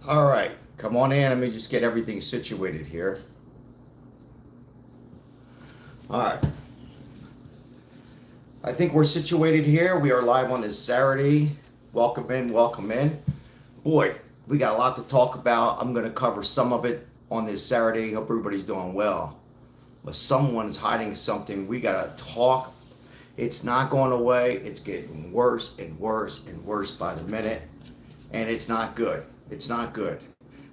All right, come on in. Let me just get everything situated here. All right, I think we're situated here. We are live on this Saturday. Welcome in, welcome in. Boy, we got a lot to talk about. I'm going to cover some of it on this Saturday. Hope everybody's doing well. But someone's hiding something. We got to talk. It's not going away. It's getting worse and worse and worse by the minute. And it's not good. It's not good.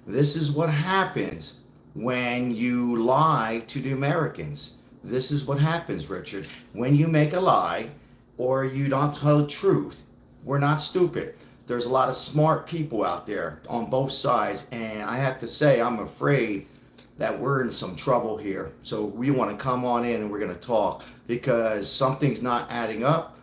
This is what happens when you lie to the Americans. This is what happens, Richard. When you make a lie or you don't tell the truth, we're not stupid. There's a lot of smart people out there on both sides, and I have to say, I'm afraid that we're in some trouble here. So we want to come on in and we're going to talk because something's not adding up.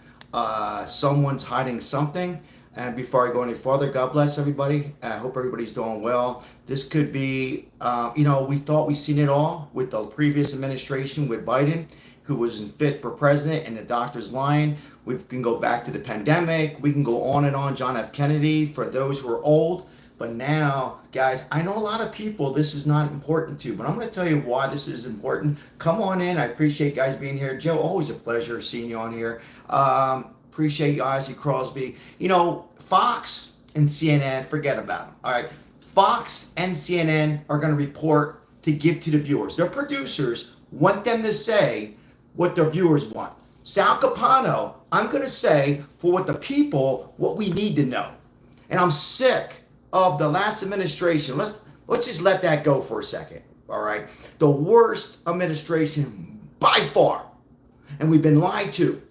Someone's hiding something. And before I go any further, God bless everybody. I hope everybody's doing well. This could be, we thought we seen it all with the previous administration with Biden, who wasn't fit for president, and the doctors lying. We can go back to the pandemic. We can go on and on. John F. Kennedy, for those who are old. But now, guys, I know a lot of people this is not important to, but I'm going to tell you why this is important. Come on in. I appreciate guys being here. Joe, always a pleasure seeing you on here. Appreciate you, Ozzy Crosby. Fox and CNN, forget about them. All right. Fox and CNN are going to report to give to the viewers. Their producers want them to say what their viewers want. Sal Capano, I'm going to say for what the people, what we need to know. And I'm sick of the last administration. Let's just let that go for a second. All right. The worst administration by far. And we've been lied to.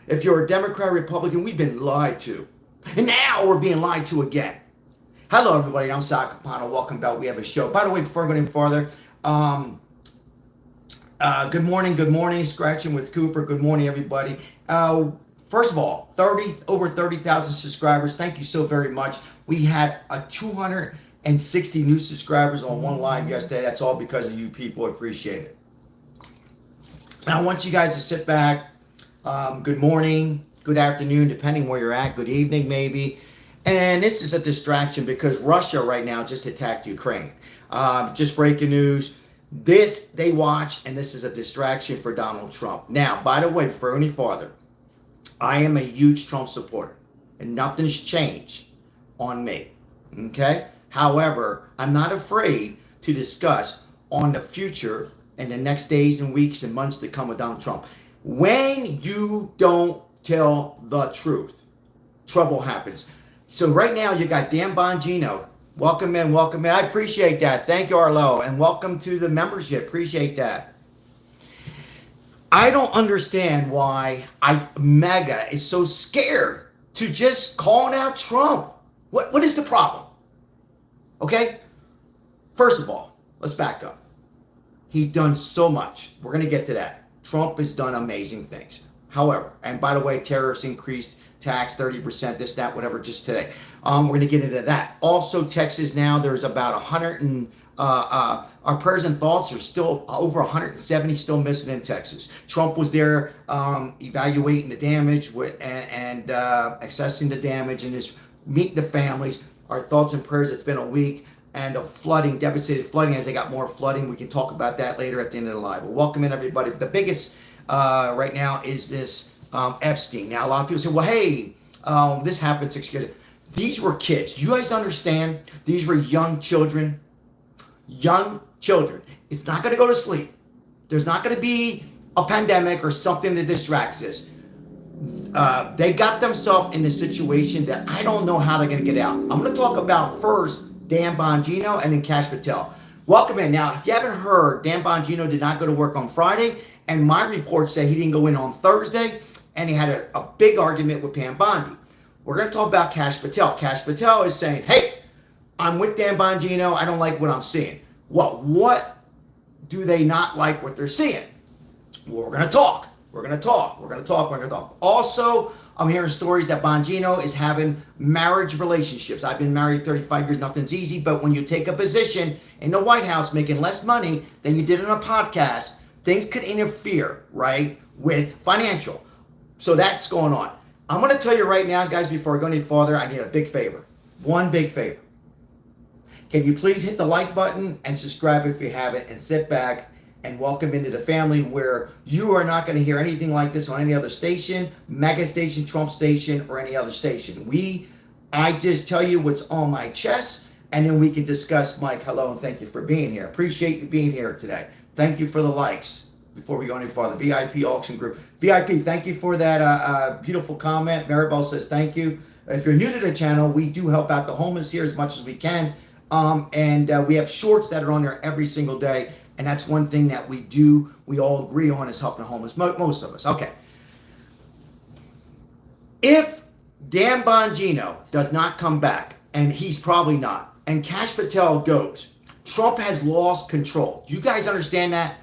If you're a Democrat or Republican, we've been lied to. And now we're being lied to again. Hello, everybody. I'm Sal Capano. Welcome back. We have a show. By the way, before I go any farther, good morning. Scratching with Cooper. Good morning, everybody. First of all, over 30,000 subscribers. Thank you so very much. We had 260 new subscribers on one live yesterday. That's all because of you people. I appreciate it. Now, I want you guys to sit back. Good morning, good afternoon, depending where you're at. Good evening, maybe. And this is a distraction because Russia right now just attacked Ukraine. Just breaking news. This they watch, and this is a distraction for Donald Trump. Now, by the way, before any farther, I am a huge Trump supporter, and nothing's changed on me. Okay? However, I'm not afraid to discuss on the future and the next days and weeks and months to come with Donald Trump. When you don't tell the truth, trouble happens. So right now you got Dan Bongino. Welcome in. I appreciate that. Thank you, Arlo. And welcome to the membership. Appreciate that. I don't understand why MAGA is so scared to just calling out Trump. What is the problem? Okay? First of all, let's back up. He's done so much. We're going to get to that. Trump has done amazing things. However, and by the way, tariffs increased, tax 30%, this, that, whatever, just today. We're going to get into that. Also, Texas now, there's about 100 and, our prayers and thoughts are still over 170 still missing in Texas. Trump was there evaluating the damage and assessing the damage and just meeting the families. Our thoughts and prayers, it's been a week. And of flooding, devastated flooding as they got more flooding. We can talk about that later at the end of the live. Well, welcome in, everybody. The biggest right now is this Epstein. Now, a lot of people say, well, hey, this happened 6 years ago. These were kids. Do you guys understand? These were young children. Young children. It's not going to go to sleep. There's not going to be a pandemic or something that distracts us. They got themselves in a situation that I don't know how they're going to get out. I'm going to talk about first Dan Bongino and then Kash Patel. Welcome in. Now, if you haven't heard, Dan Bongino did not go to work on Friday, and my reports say he didn't go in on Thursday, and he had a big argument with Pam Bondi. We're going to talk about Kash Patel. Kash Patel is saying, hey, I'm with Dan Bongino. I don't like what I'm seeing. Well, what do they not like what they're seeing? Well, we're going to talk. Also, I'm hearing stories that Bongino is having marriage relationships. I've been married 35 years. Nothing's easy. But when you take a position in the White House making less money than you did in a podcast, things could interfere, right, with financial. So that's going on. I'm going to tell you right now, guys, before I go any farther, I need a big favor. One big favor. Can you please hit the like button and subscribe if you haven't, and sit back and welcome into the family where you are not going to hear anything like this on any other station, mega station, Trump station, or any other station. I just tell you what's on my chest, and then we can discuss. Mike, hello, and thank you for being here. Appreciate you being here today. Thank you for the likes. Before we go any farther, VIP auction group. VIP, thank you for that beautiful comment. Maribel says thank you. If you're new to the channel, we do help out the homeless here as much as we can. And we have shorts that are on there every single day. And that's one thing that we all agree on, is helping the homeless, most of us. Okay. If Dan Bongino does not come back, and he's probably not, and Kash Patel goes, Trump has lost control. Do you guys understand that?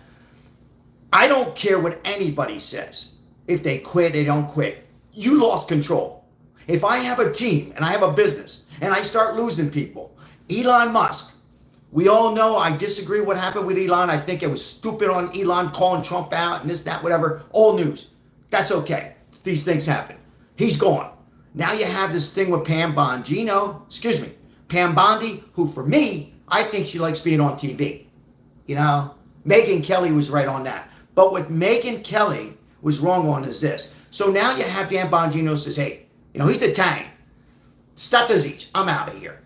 I don't care what anybody says. If they quit, they don't quit. You lost control. If I have a team and I have a business and I start losing people, Elon Musk, we all know I disagree what happened with Elon. I think it was stupid on Elon calling Trump out and this, that, whatever. Old news. That's okay. These things happen. He's gone. Now you have this thing with Pam Bongino, Pam Bondi, who for me, I think she likes being on TV. You know, Megyn Kelly was right on that. But what Megyn Kelly was wrong on is this. So now you have Dan Bongino says, hey, he's Italian. Statazic, I'm out of here.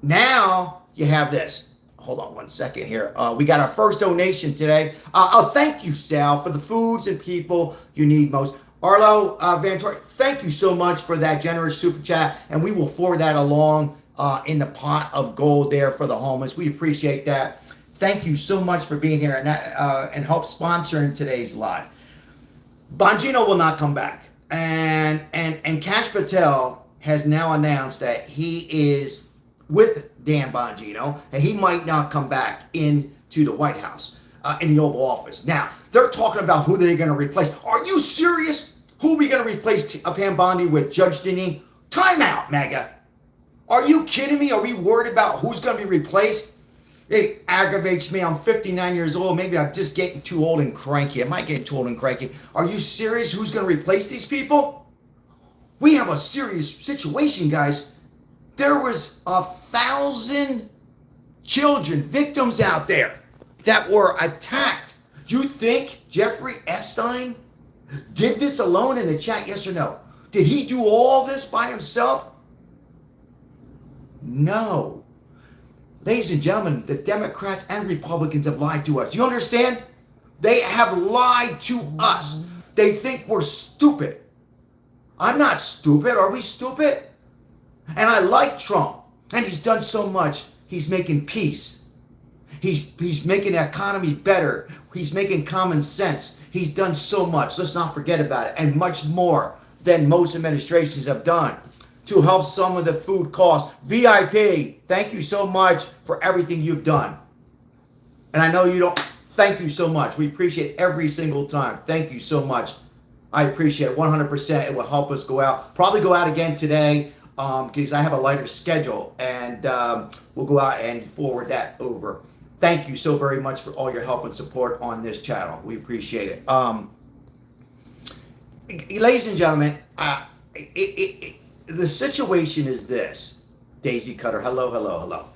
Now you have this. Hold on one second here. We got our first donation today. Thank you, Sal, for the foods and people you need most. Arlo Vantori, thank you so much for that generous super chat, and we will forward that along in the pot of gold there for the homeless. We appreciate that. Thank you so much for being here and help sponsoring today's live. Bongino will not come back, and Kash Patel has now announced that he is with Dan Bongino, and he might not come back into the White House, in the Oval Office. Now, they're talking about who they're going to replace. Are you serious? Who are we going to replace Pam Bondi with? Judge Denny? Time out, Mega. Are you kidding me? Are we worried about who's going to be replaced? It aggravates me. I'm 59 years old. Maybe I'm just getting too old and cranky. Am I getting too old and cranky? Are you serious? Who's going to replace these people? We have a serious situation, guys. There was 1,000 children, victims out there that were attacked. You think Jeffrey Epstein did this alone in the chat? Yes or no? Did he do all this by himself? No. Ladies and gentlemen, the Democrats and Republicans have lied to us. You understand? They have lied to us. They think we're stupid. I'm not stupid. Are we stupid? And I like Trump. And he's done so much. He's making peace. He's making the economy better. He's making common sense. He's done so much. Let's not forget about it. And much more than most administrations have done to help some of the food costs. VIP, thank you so much for everything you've done. And I know you don't. Thank you so much. We appreciate every single time. Thank you so much. I appreciate it 100%. It will help us go out. Probably go out again today because I have a lighter schedule. And we'll go out and forward that over. Thank you so very much for all your help and support on this channel. We appreciate it. Ladies and gentlemen, the situation is this. Daisy Cutter, hello, hello, hello.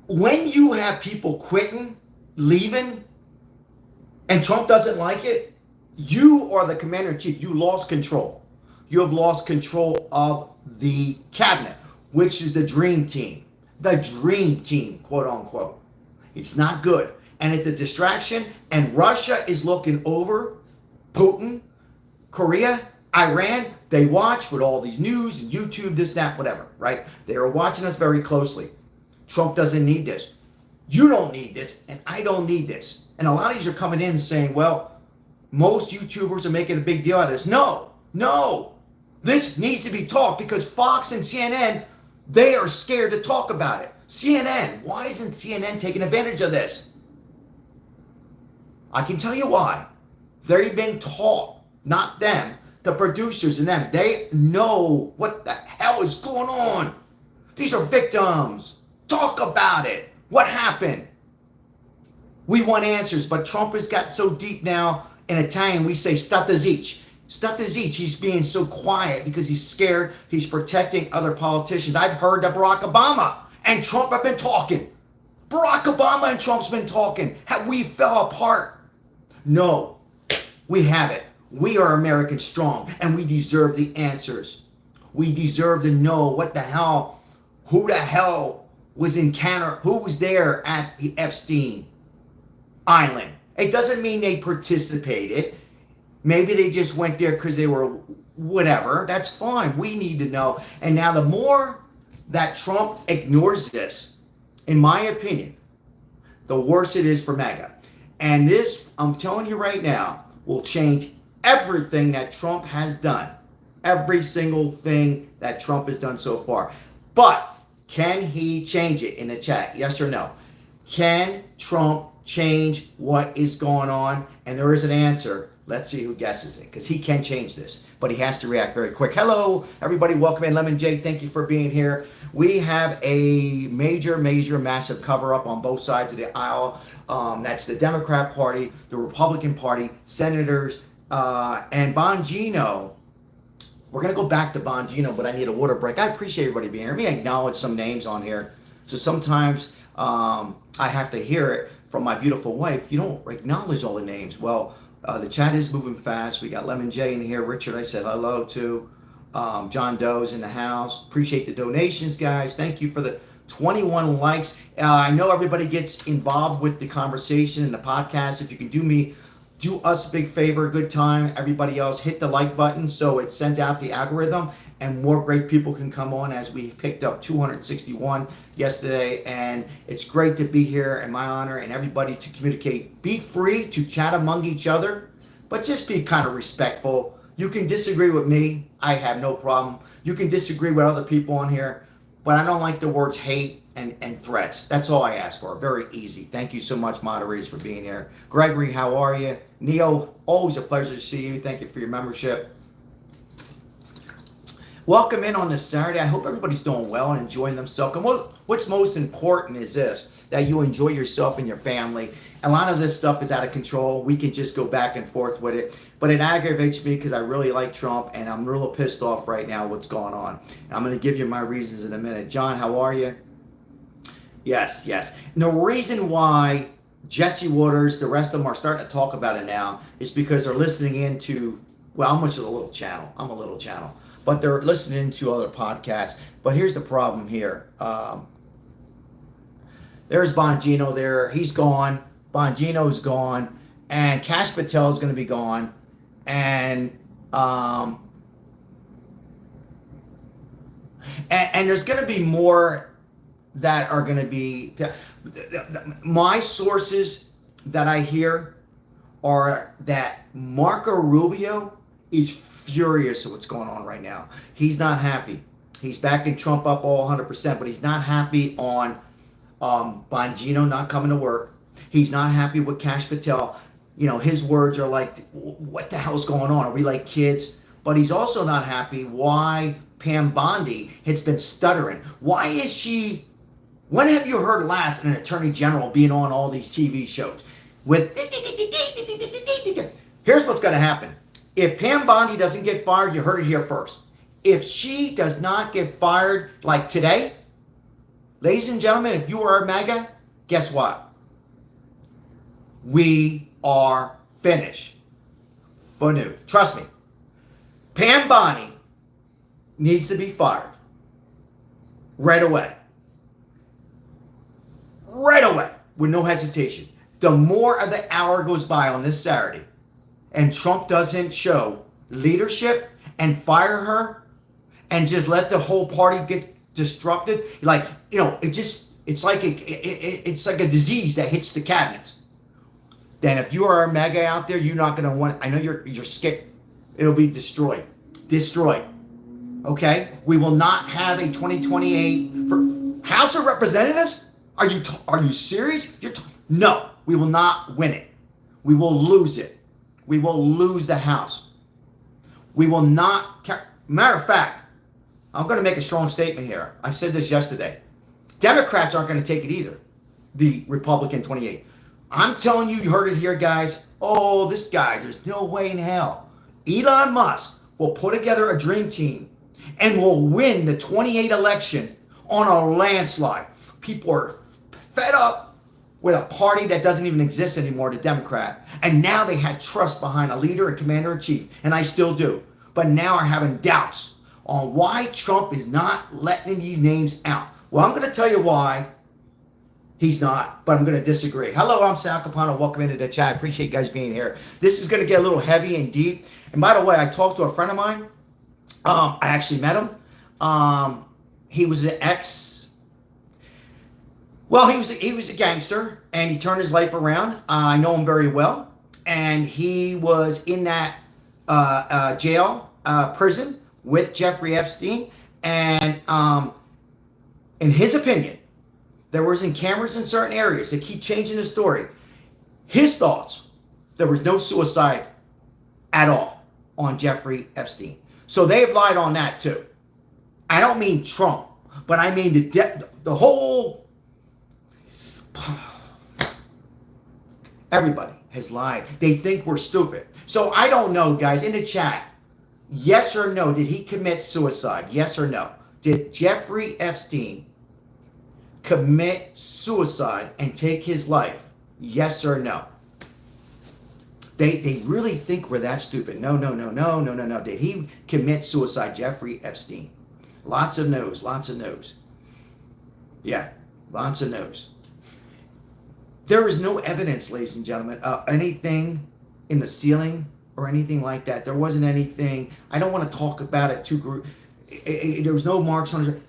When you have people quitting, leaving, and Trump doesn't like it, you are the commander-in-chief. You lost control. You have lost control of the cabinet, which is the dream team. The dream team, quote unquote. It's not good. And it's a distraction. And Russia is looking over Putin, Korea, Iran. They watch with all these news and YouTube, this, that, whatever, right? They are watching us very closely. Trump doesn't need this. You don't need this, and I don't need this. And a lot of these are coming in saying, well, most YouTubers are making a big deal out of this. No. This needs to be talked because Fox and CNN, they are scared to talk about it. CNN, why isn't CNN taking advantage of this? I can tell you why. They've been taught, not them, the producers and them. They know what the hell is going on. These are victims. Talk about it. What happened? We want answers, but Trump has got so deep now. In Italian, we say statazic. Statazic, he's being so quiet because he's scared. He's protecting other politicians. I've heard that Barack Obama and Trump have been talking. Barack Obama and Trump's been talking. Have we fell apart? No, we haven't. We are American strong, and we deserve the answers. We deserve to know what the hell, who the hell was in Canada, who was there at the Epstein Island. It doesn't mean they participated. Maybe they just went there because they were whatever. That's fine. We need to know. And now the more that Trump ignores this, in my opinion, the worse it is for MAGA. And this, I'm telling you right now, will change everything that Trump has done. Every single thing that Trump has done so far. But can he change it in the chat? Yes or no? Can Trump change what is going on? And there is an answer. Let's see who guesses it, because he can change this, but he has to react very quick. Hello, everybody. Welcome in. Lemon J, thank you for being here. We have a major, massive cover-up on both sides of the aisle. That's the Democrat Party, the Republican Party, senators, and Bongino. We're going to go back to Bongino, but I need a water break. I appreciate everybody being here. Let me acknowledge some names on here. So sometimes I have to hear it from my beautiful wife. You don't acknowledge all the names. Well, the chat is moving fast. We got Lemon J in here. Richard, I said hello to. John Doe's in the house. Appreciate the donations, guys. Thank you for the 21 likes. I know everybody gets involved with the conversation and the podcast. If you can do us a big favor, good time. Everybody else, hit the like button so it sends out the algorithm and more great people can come on, as we picked up 261 yesterday. And it's great to be here, and my honor, and everybody to communicate. Be free to chat among each other, but just be kind of respectful. You can disagree with me. I have no problem. You can disagree with other people on here, but I don't like the words hate and threats. That's all I ask for. Very easy. Thank you so much, moderators, for being here. Gregory, how are you? Neo, always a pleasure to see you. Thank you for your membership. Welcome in on this Saturday. I hope everybody's doing well and enjoying themselves. And what's most important is this, that you enjoy yourself and your family. A lot of this stuff is out of control. We can just go back and forth with it. But it aggravates me because I really like Trump, and I'm real pissed off right now what's going on. And I'm going to give you my reasons in a minute. John, how are you? Yes. And the reason why Jesse Waters, the rest of them are starting to talk about it now is because they're listening into, well, I'm just a little channel. I'm a little channel. But they're listening to other podcasts. But here's the problem here. There's Bongino there. He's gone. Bongino's gone. And Kash Patel is going to be gone. And there's going to be more that are going to be. My sources that I hear are that Marco Rubio is furious at what's going on right now. He's not happy. He's backing Trump up all 100%, but he's not happy on Bongino not coming to work. He's not happy with Kash Patel. You know, his words are like, what the hell's going on? Are we like kids? But he's also not happy why Pam Bondi has been stuttering. Why is she, when have you heard last an attorney general being on all these TV shows? With, here's what's going to happen. If Pam Bondi doesn't get fired, you heard it here first. If she does not get fired like today, ladies and gentlemen, if you are a MAGA, guess what? We are finished. For new. Trust me. Pam Bondi needs to be fired. Right away. Right away. With no hesitation. The more of the hour goes by on this Saturday, and Trump doesn't show leadership and fire her and just let the whole party get disrupted, like, you know, it's like a disease that hits the cabinets. Then if you are a MAGA out there, you're not going to want, I know you're scared. It'll be destroyed. Okay? We will not have a 2028 for House of Representatives? Are you serious? No, we will not win it. We will lose it. We will lose the House. We will not. Matter of fact, I'm going to make a strong statement here. I said this yesterday. Democrats aren't going to take it either. The Republican 28. I'm telling you, you heard it here, guys. Oh, this guy, there's no way in hell. Elon Musk will put together a dream team and will win the 28 election on a landslide. People are fed up with a party that doesn't even exist anymore, the Democrat. And now they had trust behind a leader and commander-in-chief, and I still do. But now are having doubts on why Trump is not letting these names out. Well, I'm going to tell you why he's not, but I'm going to disagree. Hello, I'm Sal Capano. Welcome into the chat. I appreciate you guys being here. This is going to get a little heavy and deep. And by the way, I talked to a friend of mine. I actually met him. He was an he was a gangster, and he turned his life around. I know him very well, and he was in that prison with Jeffrey Epstein, and in his opinion, there was cameras in certain areas. They keep changing the story. His thoughts, there was no suicide at all on Jeffrey Epstein. So they've lied on that too. I don't mean Trump, but I mean the whole, everybody has lied. They think we're stupid. So I don't know, guys, in the chat, yes or no, did he commit suicide? Yes or no? Did Jeffrey Epstein commit suicide and take his life? Yes or no? They really think we're that stupid. No. Did he commit suicide, Jeffrey Epstein? Lots of no's, lots of no's. Yeah, lots of no's. There is no evidence, ladies and gentlemen, anything in the ceiling or anything like that. There wasn't anything. I don't want to talk about it too. There was no marks on it.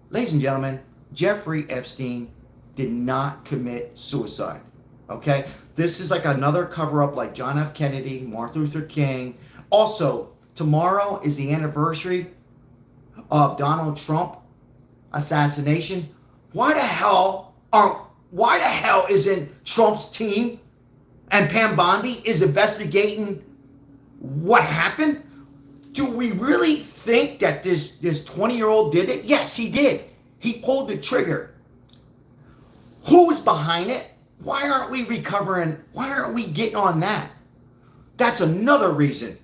Ladies and gentlemen, Jeffrey Epstein did not commit suicide. Okay? This is like another cover-up like John F. Kennedy, Martin Luther King. Also, tomorrow is the anniversary of Donald Trump assassination. Why the hell isn't Trump's team and Pam Bondi is investigating what happened? Do we really think that this 20-year-old did it? Yes, he did. He pulled the trigger. Who is behind it? Why aren't we recovering? Why aren't we getting on that? That's another reason.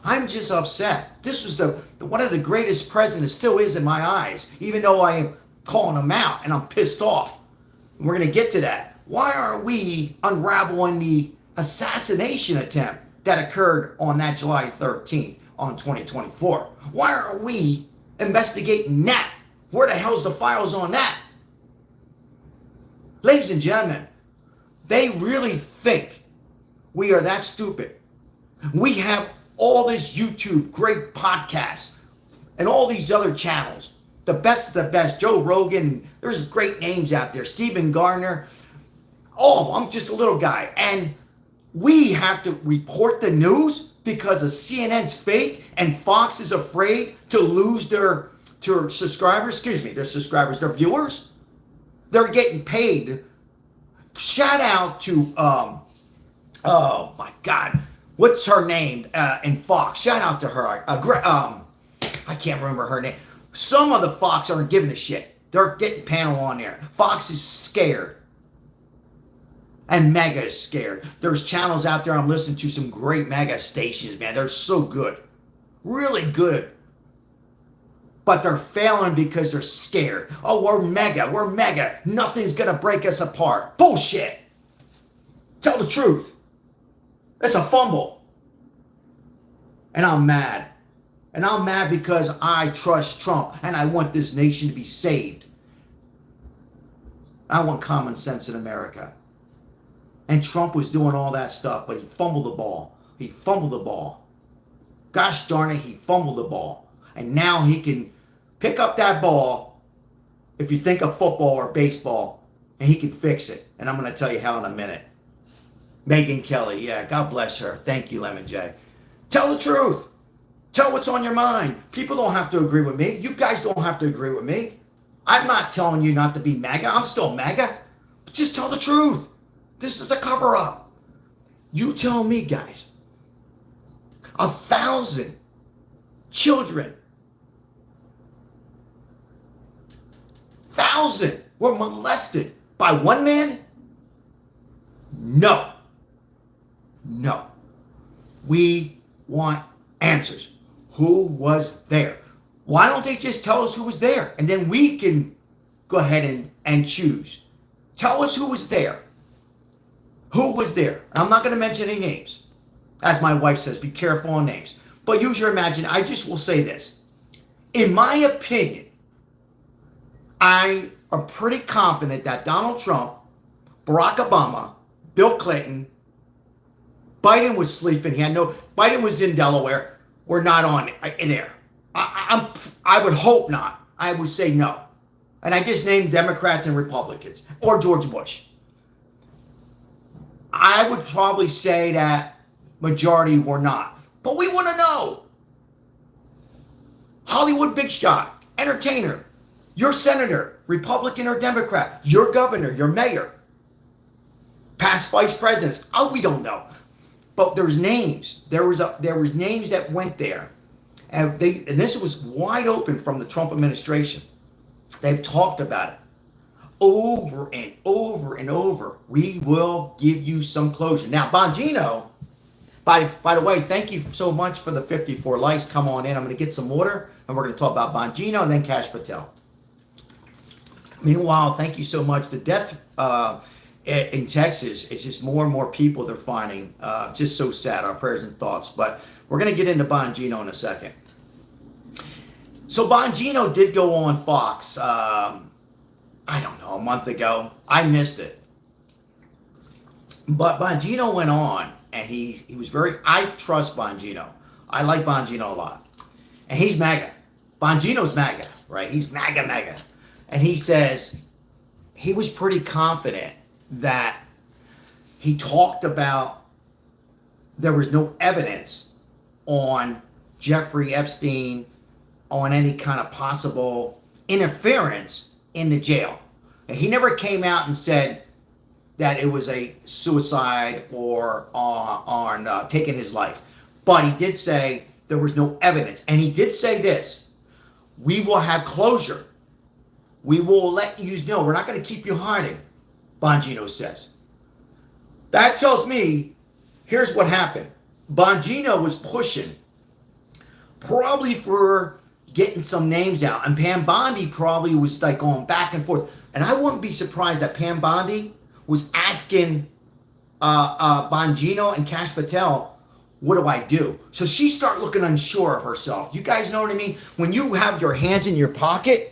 I'm just upset. This was one of the greatest presidents, still is in my eyes, even though I am calling him out and I'm pissed off. We're going to get to that. Why aren't we unraveling the assassination attempt that occurred on that July 13th on 2024? Why aren't we investigating that? Where the hell's the files on that? Ladies and gentlemen, they really think we are that stupid. We have all this YouTube, great podcasts, and all these other channels. The best of the best. Joe Rogan, there's great names out there. Stephen Gardner, all of them. I'm just a little guy. And we have to report the news because of CNN's fake and Fox is afraid to lose their subscribers. Their viewers. They're getting paid. Shout out to, oh my God, what's her name in Fox? Shout out to her. I can't remember her name. Some of the Fox aren't giving a shit. They're getting panel on there. Fox is scared. And Mega is scared. There's channels out there I'm listening to, some great Mega stations, man. They're so good. Really good. But they're failing because they're scared. Oh, we're mega. Nothing's going to break us apart. Bullshit. Tell the truth. It's a fumble. And I'm mad. And I'm mad because I trust Trump and I want this nation to be saved. I want common sense in America. And Trump was doing all that stuff, but he fumbled the ball. He fumbled the ball. Gosh darn it, he fumbled the ball. And now he can pick up that ball, if you think of football or baseball, and he can fix it. And I'm going to tell you how in a minute. Megyn Kelly, yeah, God bless her. Thank you, Lemon J. Tell the truth. Tell what's on your mind. People don't have to agree with me. You guys don't have to agree with me. I'm not telling you not to be MAGA. I'm still MAGA. But just tell the truth. This is a cover-up. You tell me, guys. 1,000 children, 1,000 were molested by one man? No. No. We want answers. Who was there? Why don't they just tell us who was there? And then we can go ahead and choose. Tell us who was there. Who was there? I'm not going to mention any names. As my wife says, be careful on names. But use your imagination. I just will say this. In my opinion, I am pretty confident that Donald Trump, Barack Obama, Bill Clinton, Biden was sleeping. Biden was in Delaware. We're not on there. I would hope not. I would say no. And I just named Democrats and Republicans or George Bush. I would probably say that majority were not. But we want to know. Hollywood big shot, entertainer, your senator, Republican or Democrat, your governor, your mayor, past vice presidents. Oh, we don't know. But there's names. There was names that went there. And this was wide open from the Trump administration. They've talked about it over and over and over. We will give you some closure. Now, Bongino, by the way, thank you so much for the 54 likes. Come on in. I'm going to get some water, and we're going to talk about Bongino and then Cash Patel. Meanwhile, thank you so much. The death in Texas, it's just more and more people they're finding. Just so sad. Our prayers and thoughts. But we're going to get into Bongino in a second. So Bongino did go on Fox, I don't know, a month ago. I missed it. But Bongino went on, and he was I trust Bongino. I like Bongino a lot. And he's MAGA. Bongino's MAGA, right? He's MAGA. And he says he was pretty confident that he talked about there was no evidence on Jeffrey Epstein on any kind of possible interference in the jail. And he never came out and said that it was a suicide or on taking his life. But he did say there was no evidence. And he did say this: we will have closure. We will let you know. We're not going to keep you hiding, Bongino says. That tells me, here's what happened. Bongino was pushing probably for getting some names out. And Pam Bondi probably was like going back and forth. And I wouldn't be surprised that Pam Bondi was asking Bongino and Cash Patel, what do I do? So she started looking unsure of herself. You guys know what I mean? When you have your hands in your pocket,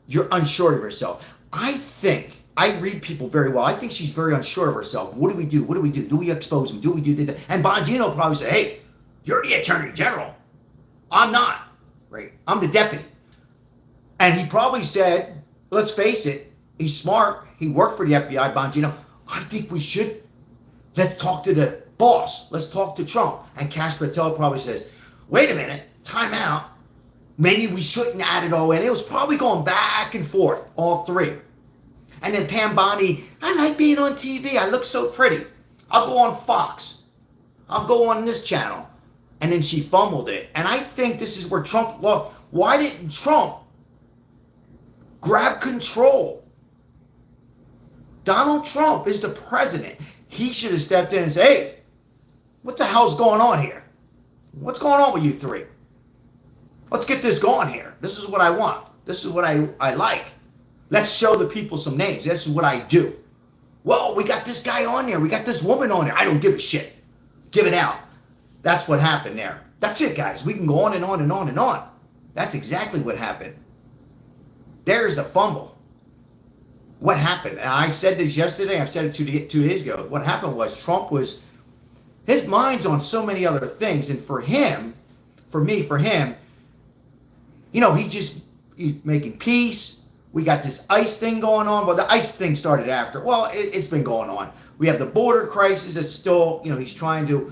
you're unsure of yourself. I read people very well. I think she's very unsure of herself. What do we do? Do we expose him? Do we do that? And Bongino probably said, hey, you're the attorney general. I'm not, right? I'm the deputy. And he probably said, let's face it, he's smart. He worked for the FBI, Bongino. I think we should. Let's talk to the boss. Let's talk to Trump. And Cash Patel probably says, wait a minute, time out. Maybe we shouldn't add it all in. It was probably going back and forth, all three. And then Pam Bondi, I like being on TV. I look so pretty. I'll go on Fox. I'll go on this channel. And then she fumbled it. And I think this is where Trump, look, why didn't Trump grab control? Donald Trump is the president. He should have stepped in and said, hey, what the hell's going on here? What's going on with you three? Let's get this going here. This is what I want. This is what I like. Let's show the people some names. This is what I do. Well, we got this guy on there. We got this woman on there. I don't give a shit. Give it out. That's what happened there. That's it, guys. We can go on and on and on and on. That's exactly what happened. There's the fumble. What happened? And I said this yesterday. I've said it 2 days ago. What happened was Trump was, his mind's on so many other things. And for him, you know, he's making peace. We got this ICE thing going on. Well, the ICE thing started after. Well, it's been going on. We have the border crisis that's still, you know, he's trying to,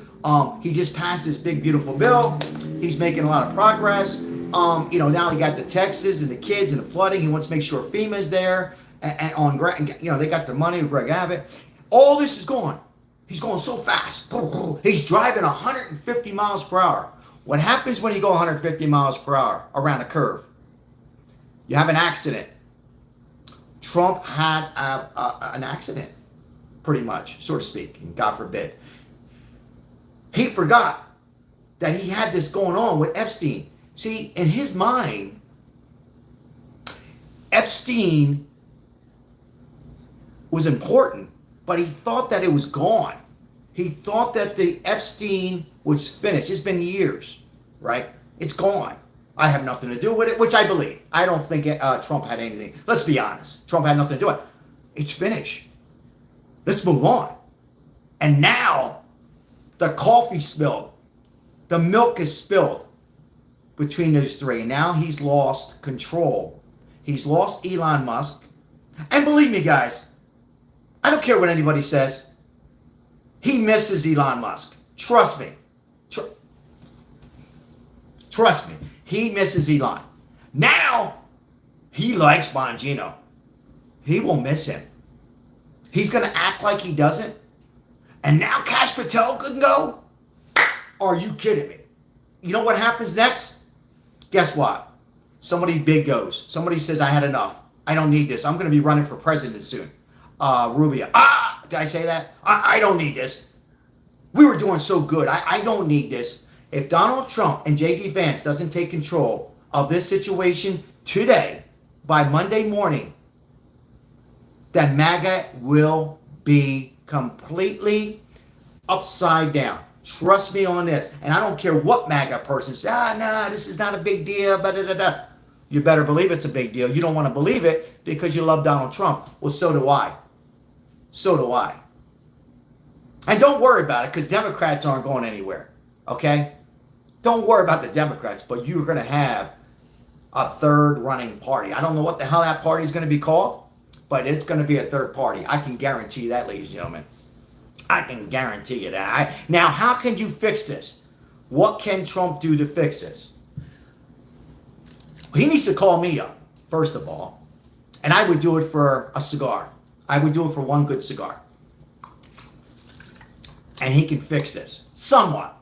he just passed this big, beautiful bill. He's making a lot of progress. You know, now he got the Texas and the kids and the flooding. He wants to make sure FEMA's there. And on, you know, they got the money with Greg Abbott. All this is going. He's going so fast. He's driving 150 miles per hour. What happens when you go 150 miles per hour around a curve? You have an accident. Trump had an accident, pretty much, so to speak, and God forbid. He forgot that he had this going on with Epstein. See, in his mind, Epstein was important, but he thought that it was gone. He thought that the Epstein was finished. It's been years, right? It's gone. I have nothing to do with it, which I believe. I don't think Trump had anything. Let's be honest. Trump had nothing to do with it. It's finished. Let's move on. And now the coffee spilled. The milk is spilled between those three. And now he's lost control. He's lost Elon Musk. And believe me, guys, I don't care what anybody says. He misses Elon Musk. Trust me. Trust me. He misses Elon. Now, he likes Bongino. He will miss him. He's going to act like he doesn't. And now Cash Patel couldn't go? Are you kidding me? You know what happens next? Guess what? Somebody big goes. Somebody says, I had enough. I don't need this. I'm going to be running for president soon. Rubio. Did I say that? I don't need this. We were doing so good. I don't need this. If Donald Trump and J.D. Vance doesn't take control of this situation today, by Monday morning, then MAGA will be completely upside down. Trust me on this. And I don't care what MAGA person says, this is not a big deal, You better believe it's a big deal. You don't want to believe it because you love Donald Trump. Well, so do I. So do I. And don't worry about it because Democrats aren't going anywhere. Okay? Don't worry about the Democrats, but you're going to have a third running party. I don't know what the hell that party is going to be called, but it's going to be a third party. I can guarantee you that, ladies and gentlemen. I can guarantee you that. Now, how can you fix this? What can Trump do to fix this? He needs to call me up, first of all, and I would do it for a cigar. I would do it for one good cigar. And he can fix this somewhat.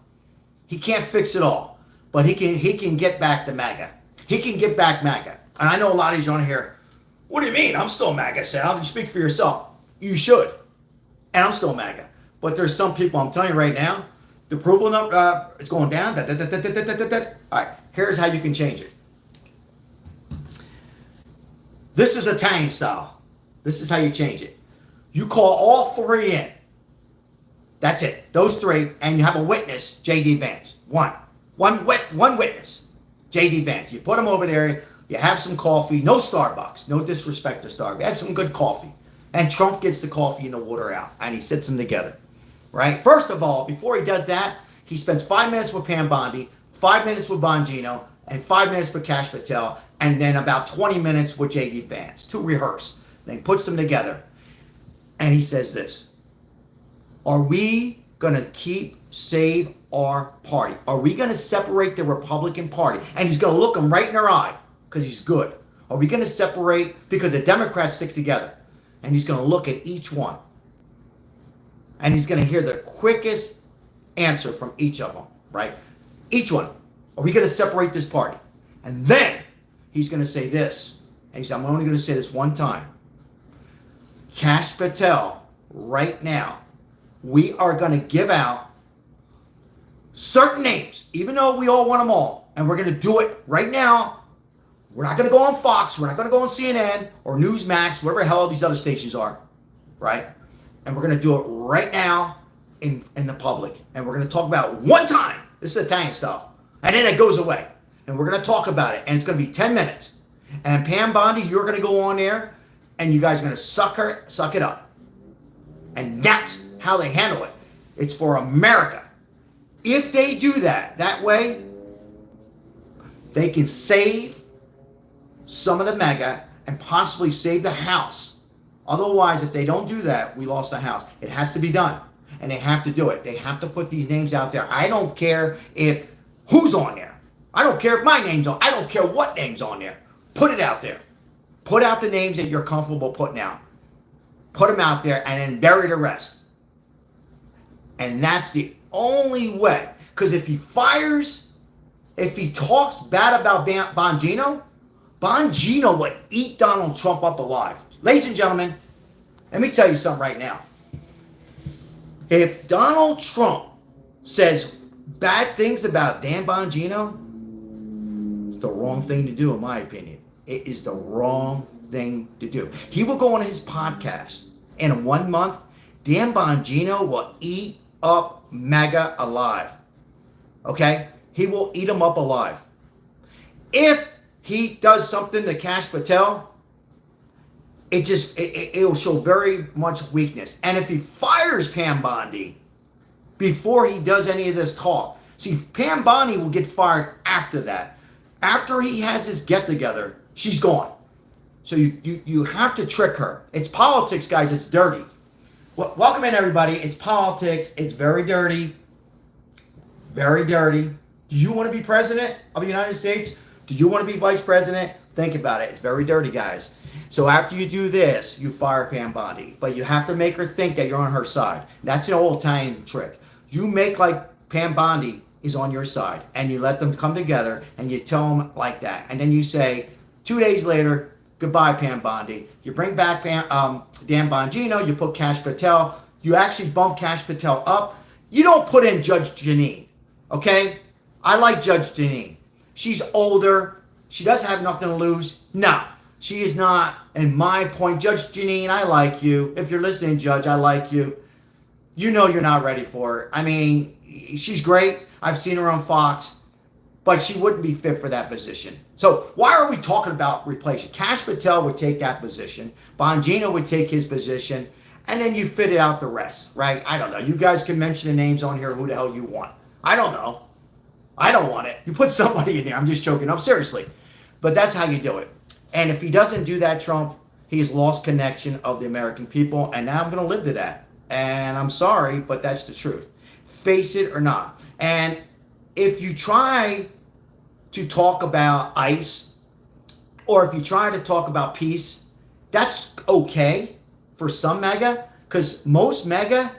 He can't fix it all, but he can get back to MAGA. He can get back MAGA. And I know a lot of you on here, what do you mean? I'm still MAGA, Sal. You speak for yourself. You should. And I'm still MAGA. But there's some people, I'm telling you right now, the approval number, it's going down. All right, here's how you can change it. This is Italian style. This is how you change it. You call all three in. That's it. Those three, and you have a witness, J.D. Vance. One witness, J.D. Vance. You put him over there. You have some coffee. No Starbucks. No disrespect to Starbucks. You had some good coffee. And Trump gets the coffee and the water out, and he sits them together. Right? First of all, before he does that, he spends 5 minutes with Pam Bondi, 5 minutes with Bongino, and 5 minutes with Cash Patel, and then about 20 minutes with J.D. Vance to rehearse. Then he puts them together, and he says this. Are we going to save our party? Are we going to separate the Republican Party? And he's going to look them right in their eye because he's good. Are we going to separate because the Democrats stick together? And he's going to look at each one. And he's going to hear the quickest answer from each of them, right? Each one. Are we going to separate this party? And then he's going to say this. And he said, I'm only going to say this one time. Cash Patel, right now, we are going to give out certain names, even though we all want them all. And we're going to do it right now. We're not going to go on Fox. We're not going to go on CNN or Newsmax, whatever the hell these other stations are, right? And we're going to do it right now in the public. And we're going to talk about it one time. This is Italian style. And then it goes away. And we're going to talk about it. And it's going to be 10 minutes. And Pam Bondi, you're going to go on there. And you guys are going to suck it up. And that's how they handle it. It's for America. If they do that way, they can save some of the MAGA and possibly save the House. Otherwise, if they don't do that, we lost the House. It has to be done. And they have to do it. They have to put these names out there. I don't care if who's on there. I don't care if my name's on. I don't care what name's on there. Put it out there. Put out the names that you're comfortable putting out. Put them out there and then bury the rest. And that's the only way. Because if he talks bad about Bongino, Bongino would eat Donald Trump up alive. Ladies and gentlemen, let me tell you something right now. If Donald Trump says bad things about Dan Bongino, it's the wrong thing to do, in my opinion. It is the wrong thing to do. He will go on his podcast, and in 1 month, Dan Bongino will eat up MAGA alive. Okay? He will eat him up alive. If he does something to Kash Patel, it'll show very much weakness. And if he fires Pam Bondi before he does any of this talk, see, Pam Bondi will get fired after that. After he has his get-together, she's gone. So you have to trick her. It's politics, guys. It's dirty. Well, welcome in, everybody. It's politics. It's very dirty. Very dirty. Do you want to be president of the United States? Do you want to be vice president? Think about it. It's very dirty, guys. So after you do this, you fire Pam Bondi. But you have to make her think that you're on her side. That's an old Italian trick. You make like Pam Bondi is on your side, and you let them come together, and you tell them like that. And then you say, 2 days later, goodbye, Pam Bondi. You bring back Dan Bongino. You put Kash Patel. You actually bump Kash Patel up. You don't put in Judge Jeanine, okay? I like Judge Jeanine. She's older. She doesn't have nothing to lose. No, she is not. In my point, Judge Jeanine, I like you. If you're listening, Judge, I like you. You know you're not ready for it. I mean, she's great. I've seen her on Fox, but she wouldn't be fit for that position. So why are we talking about replacing? Kash Patel would take that position. Bongino would take his position, and then you fit it out the rest, right? I don't know. You guys can mention the names on here, who the hell you want. I don't know. I don't want it. You put somebody in there. I'm just joking. No, seriously. But that's how you do it. And if he doesn't do that, Trump, he's lost connection of the American people, and now I'm going to live to that. And I'm sorry, but that's the truth. Face it or not. And if you try to talk about ICE, or if you try to talk about peace, that's okay for some MAGA, because most MAGA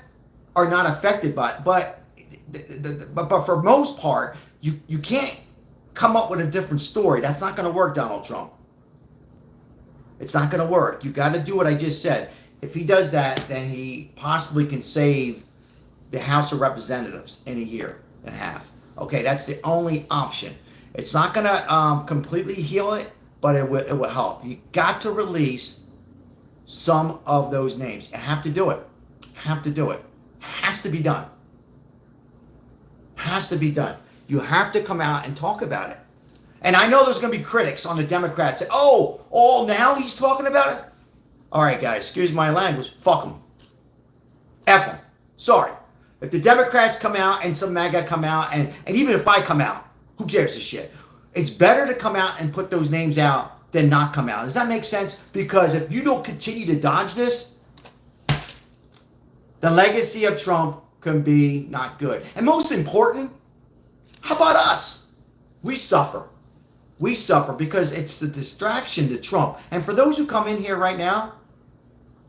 are not affected by it. But for most part, you can't come up with a different story. That's not going to work, Donald Trump. It's not going to work. You got to do what I just said. If he does that, then he possibly can save the House of Representatives in a year and a half. Okay, that's the only option. It's not going to completely heal it, but it will help. You got to release some of those names. You have to do it. Have to do it. Has to be done. Has to be done. You have to come out and talk about it. And I know there's going to be critics on the Democrats say, oh, now he's talking about it? All right, guys, excuse my language. Fuck them. F them. Sorry. If the Democrats come out and some MAGA come out, and even if I come out, who gives a shit? It's better to come out and put those names out than not come out. Does that make sense? Because if you don't continue to dodge this, the legacy of Trump can be not good. And most important, how about us? We suffer. We suffer because it's the distraction to Trump. And for those who come in here right now,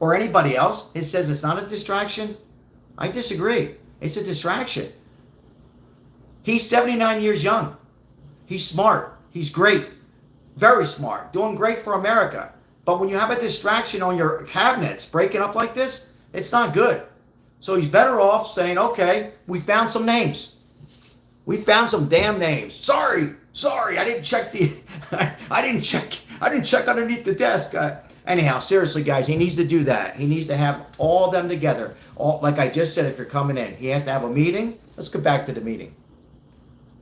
or anybody else, it says it's not a distraction, I disagree. It's a distraction. He's 79 years young. He's smart. He's great. Very smart. Doing great for America. But when you have a distraction on your cabinets breaking up like this, it's not good. So he's better off saying, okay, we found some names. We found some damn names. Sorry, I didn't check I didn't check underneath the desk. Anyhow, seriously, guys, he needs to do that. He needs to have all of them together. Like I just said, if you're coming in, he has to have a meeting. Let's go back to the meeting.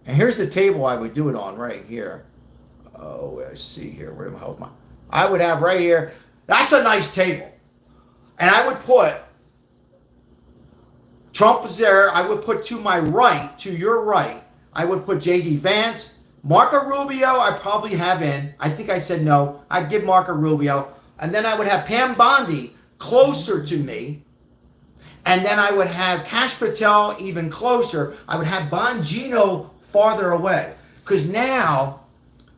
And here's the table I would do it on right here. Oh, let's see here. Where the hell I would have right here. That's a nice table. And I would put Trump is there. I would put to my right, to your right, I would put J.D. Vance. Marco Rubio, I probably have in. I think I said no. I'd give Marco Rubio. And then I would have Pam Bondi closer to me. And then I would have Kash Patel even closer. I would have Bongino farther away. Because now,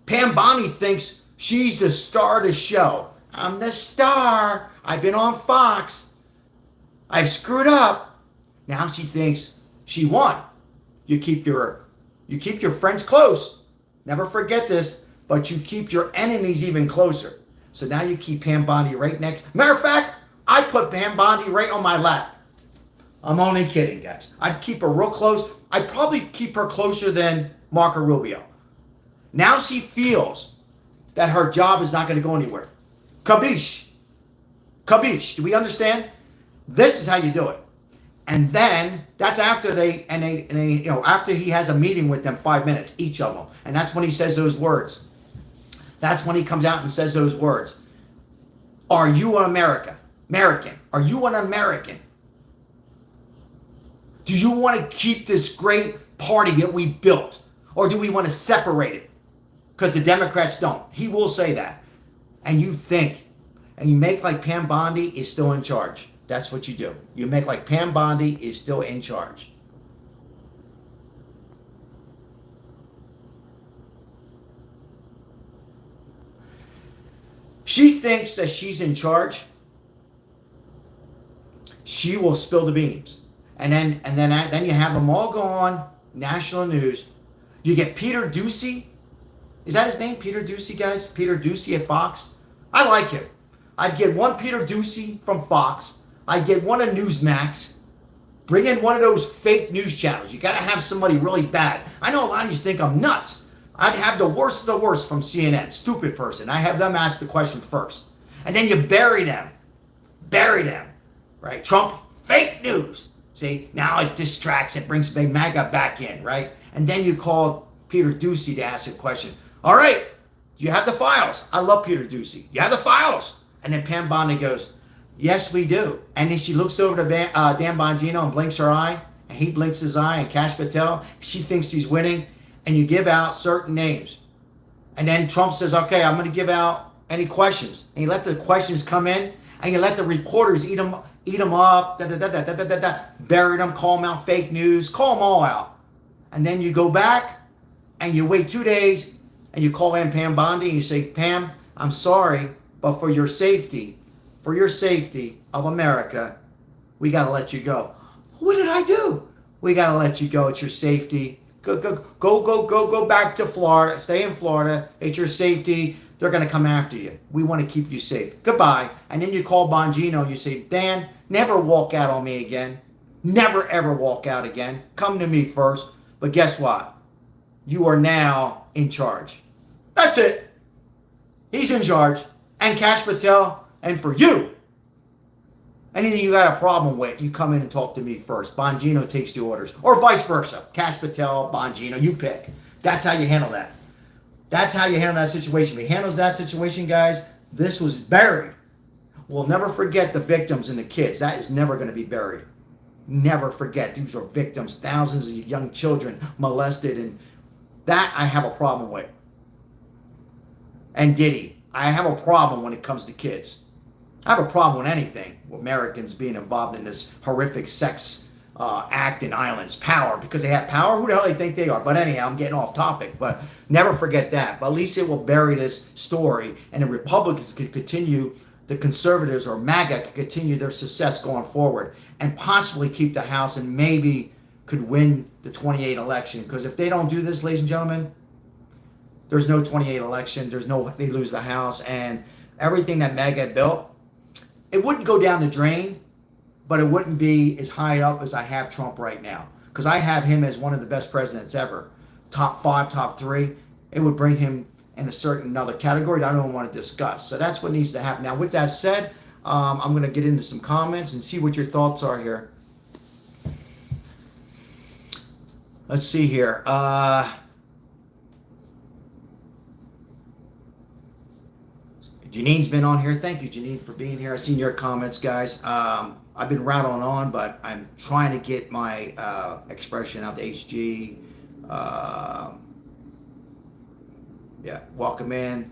Pam Bondi thinks she's the star of the show. I'm the star. I've been on Fox. I've screwed up. Now she thinks she won. You keep your friends close. Never forget this, but you keep your enemies even closer. So now you keep Pam Bondi right next. Matter of fact, I put Pam Bondi right on my lap. I'm only kidding, guys. I'd keep her real close. I'd probably keep her closer than Marco Rubio. Now she feels that her job is not going to go anywhere. Kabish. Kabish. Do we understand? This is how you do it. And then that's after they after he has a meeting with them, 5 minutes, each of them. And that's when he says those words. That's when he comes out and says those words. Are you an American? Are you an American? Do you want to keep this great party that we built? Or do we want to separate it? Because the Democrats don't. He will say that. And you think, and you make like Pam Bondi is still in charge. That's what you do. You make like Pam Bondi is still in charge. She thinks that she's in charge. She will spill the beans. And then you have them all go on national news. You get Peter Doocy. Is that his name? Peter Doocy, guys? Peter Doocy at Fox. I like him. I'd get one Peter Doocy from Fox. I'd get one of Newsmax. Bring in one of those fake news channels. You got to have somebody really bad. I know a lot of you think I'm nuts. I'd have the worst of the worst from CNN. Stupid person. I have them ask the question first. And then you bury them. Bury them. Right? Trump, fake news. See, now it distracts. It brings Big MAGA back in, right? And then you call Peter Doocy to ask a question. All right, do you have the files? I love Peter Doocy. You have the files? And then Pam Bondi goes, yes, we do. And then she looks over to Dan Bongino and blinks her eye. And he blinks his eye. And Kash Patel, she thinks he's winning. And you give out certain names. And then Trump says, okay, I'm going to give out any questions. And you let the questions come in. And you let the reporters eat them up, bury them, call them out fake news, call them all out. And then you go back and you wait 2 days and you call in Pam Bondi and you say, Pam, I'm sorry, but for your safety of America, we got to let you go. What did I do? We got to let you go. It's your safety. Go back to Florida. Stay in Florida. It's your safety. They're going to come after you. We want to keep you safe. Goodbye. And then you call Bongino and you say, Dan, never walk out on me again. Never, ever walk out again. Come to me first. But guess what? You are now in charge. That's it. He's in charge. And Kash Patel, and for you, anything you got a problem with, you come in and talk to me first. Bongino takes the orders. Or vice versa. Kash Patel, Bongino, you pick. That's how you handle that. That's how you handle that situation. If he handles that situation, guys, this was buried. We'll never forget the victims and the kids. That is never going to be buried. Never forget. These are victims, thousands of young children molested, and that I have a problem with. And Diddy, I have a problem when it comes to kids. I have a problem with anything, with Americans being involved in this horrific sex act in islands. Power, because they have power. Who the hell do they think they are? But anyhow, I'm getting off topic. But never forget that. But at least it will bury this story, and the Republicans could continue, the conservatives or MAGA could continue their success going forward and possibly keep the House and maybe could win the 28 election. Because if they don't do this, ladies and gentlemen, there's no 28 election. They lose the House, and everything that MAGA built, it wouldn't go down the drain, but it wouldn't be as high up as I have Trump right now. Because I have him as one of the best presidents ever. Top 5, top 3. It would bring him in a certain another category that I don't want to discuss. So that's what needs to happen. Now, with that said, I'm going to get into some comments and see what your thoughts are here. Let's see here. Janine's been on here. Thank you, Janine, for being here. I've seen your comments, guys. I've been rattling on, but I'm trying to get my expression out to HG. Yeah, welcome in.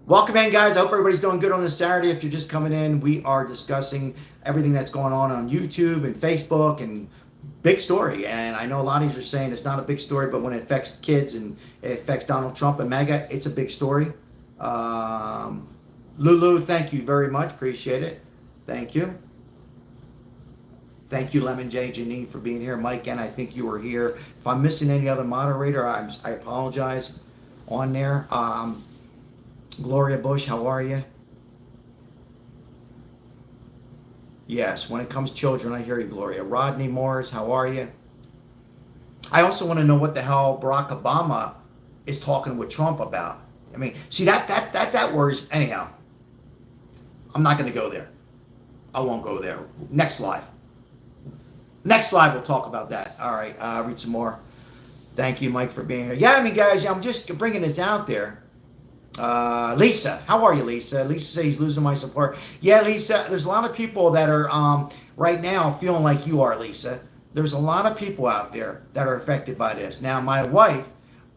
Welcome in, guys. I hope everybody's doing good on this Saturday. If you're just coming in, we are discussing everything that's going on YouTube and Facebook, and big story. And I know a lot of you are saying it's not a big story, but when it affects kids and it affects Donald Trump and MAGA, it's a big story. Lulu, thank you very much. Appreciate it. Thank you. Thank you, Lemon J, Janine, for being here. Mike, and I think you were here. If I'm missing any other moderator, I apologize on there. Gloria Bush, how are you? Yes, when it comes to children, I hear you, Gloria. Rodney Morris, how are you? I also want to know what the hell Barack Obama is talking with Trump about. I mean, see, that worries. Anyhow, I'm not going to go there. I won't go there. Next live. Next live, we'll talk about that. All right, read some more. Thank you, Mike, for being here. Yeah, I mean, guys, I'm just bringing this out there. Lisa, how are you, Lisa? Lisa says he's losing my support. Yeah, Lisa, there's a lot of people that are right now feeling like you are, Lisa. There's a lot of people out there that are affected by this. Now, my wife,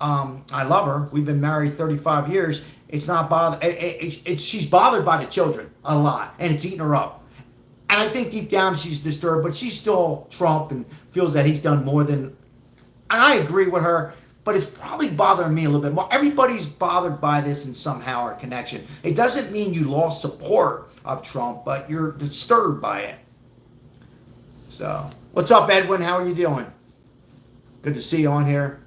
I love her. We've been married 35 years. It's not bothered. She's bothered by the children a lot, and it's eating her up. And I think deep down she's disturbed, but she's still Trump and feels that he's done more than. And I agree with her, but it's probably bothering me a little bit more. Everybody's bothered by this in somehow or connection. It doesn't mean you lost support of Trump, but you're disturbed by it. So, what's up, Edwin? How are you doing? Good to see you on here.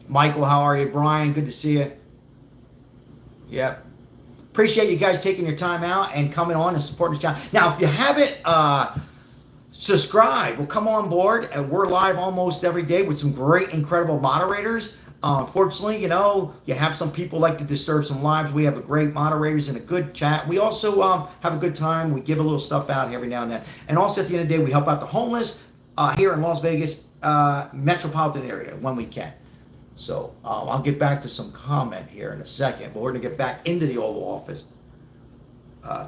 Michael, how are you? Brian, good to see you. Yep. Appreciate you guys taking your time out and coming on and supporting the channel. Now, if you haven't subscribed, well, come on board. We're live almost every day with some great, incredible moderators. Unfortunately, you know, you have some people like to disturb some lives. We have a great moderators and a good chat. We also have a good time. We give a little stuff out every now and then. And also at the end of the day, we help out the homeless here in Las Vegas metropolitan area when we can. So I'll get back to some comment here in a second, but we're going to get back into the Oval Office.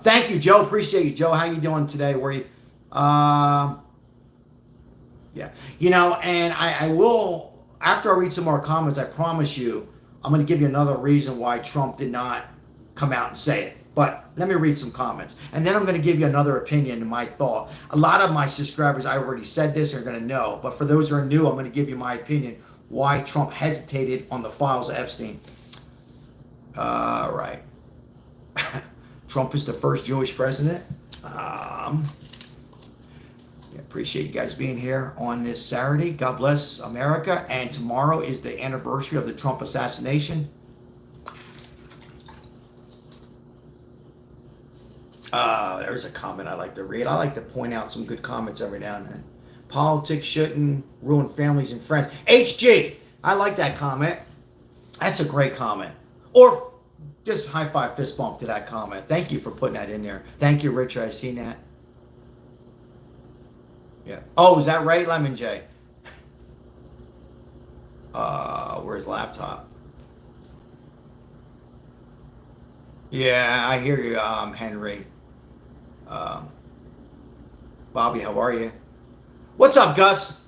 Thank you, Joe. Appreciate you, Joe. How you doing today? Were you? Yeah. You know, and I will, after I read some more comments, I promise you, I'm going to give you another reason why Trump did not come out and say it. But let me read some comments. And then I'm going to give you another opinion and my thought. A lot of my subscribers, I already said this, are going to know. But for those who are new, I'm going to give you my opinion why Trump hesitated on the files of Epstein. Right. Trump is the first Jewish president. Appreciate you guys being here on this Saturday. God bless America. And tomorrow is the anniversary of the Trump assassination. There's a comment I like to read. I like to point out some good comments every now and then. Politics shouldn't ruin families and friends. HG, I like that comment. That's a great comment. Or just high five, fist bump to that comment. Thank you for putting that in there. Thank you, Richard. I seen that. Yeah. Oh, is that right, Lemon J? Where's laptop? Yeah, I hear you, Henry. Bobby, how are you? What's up, Gus?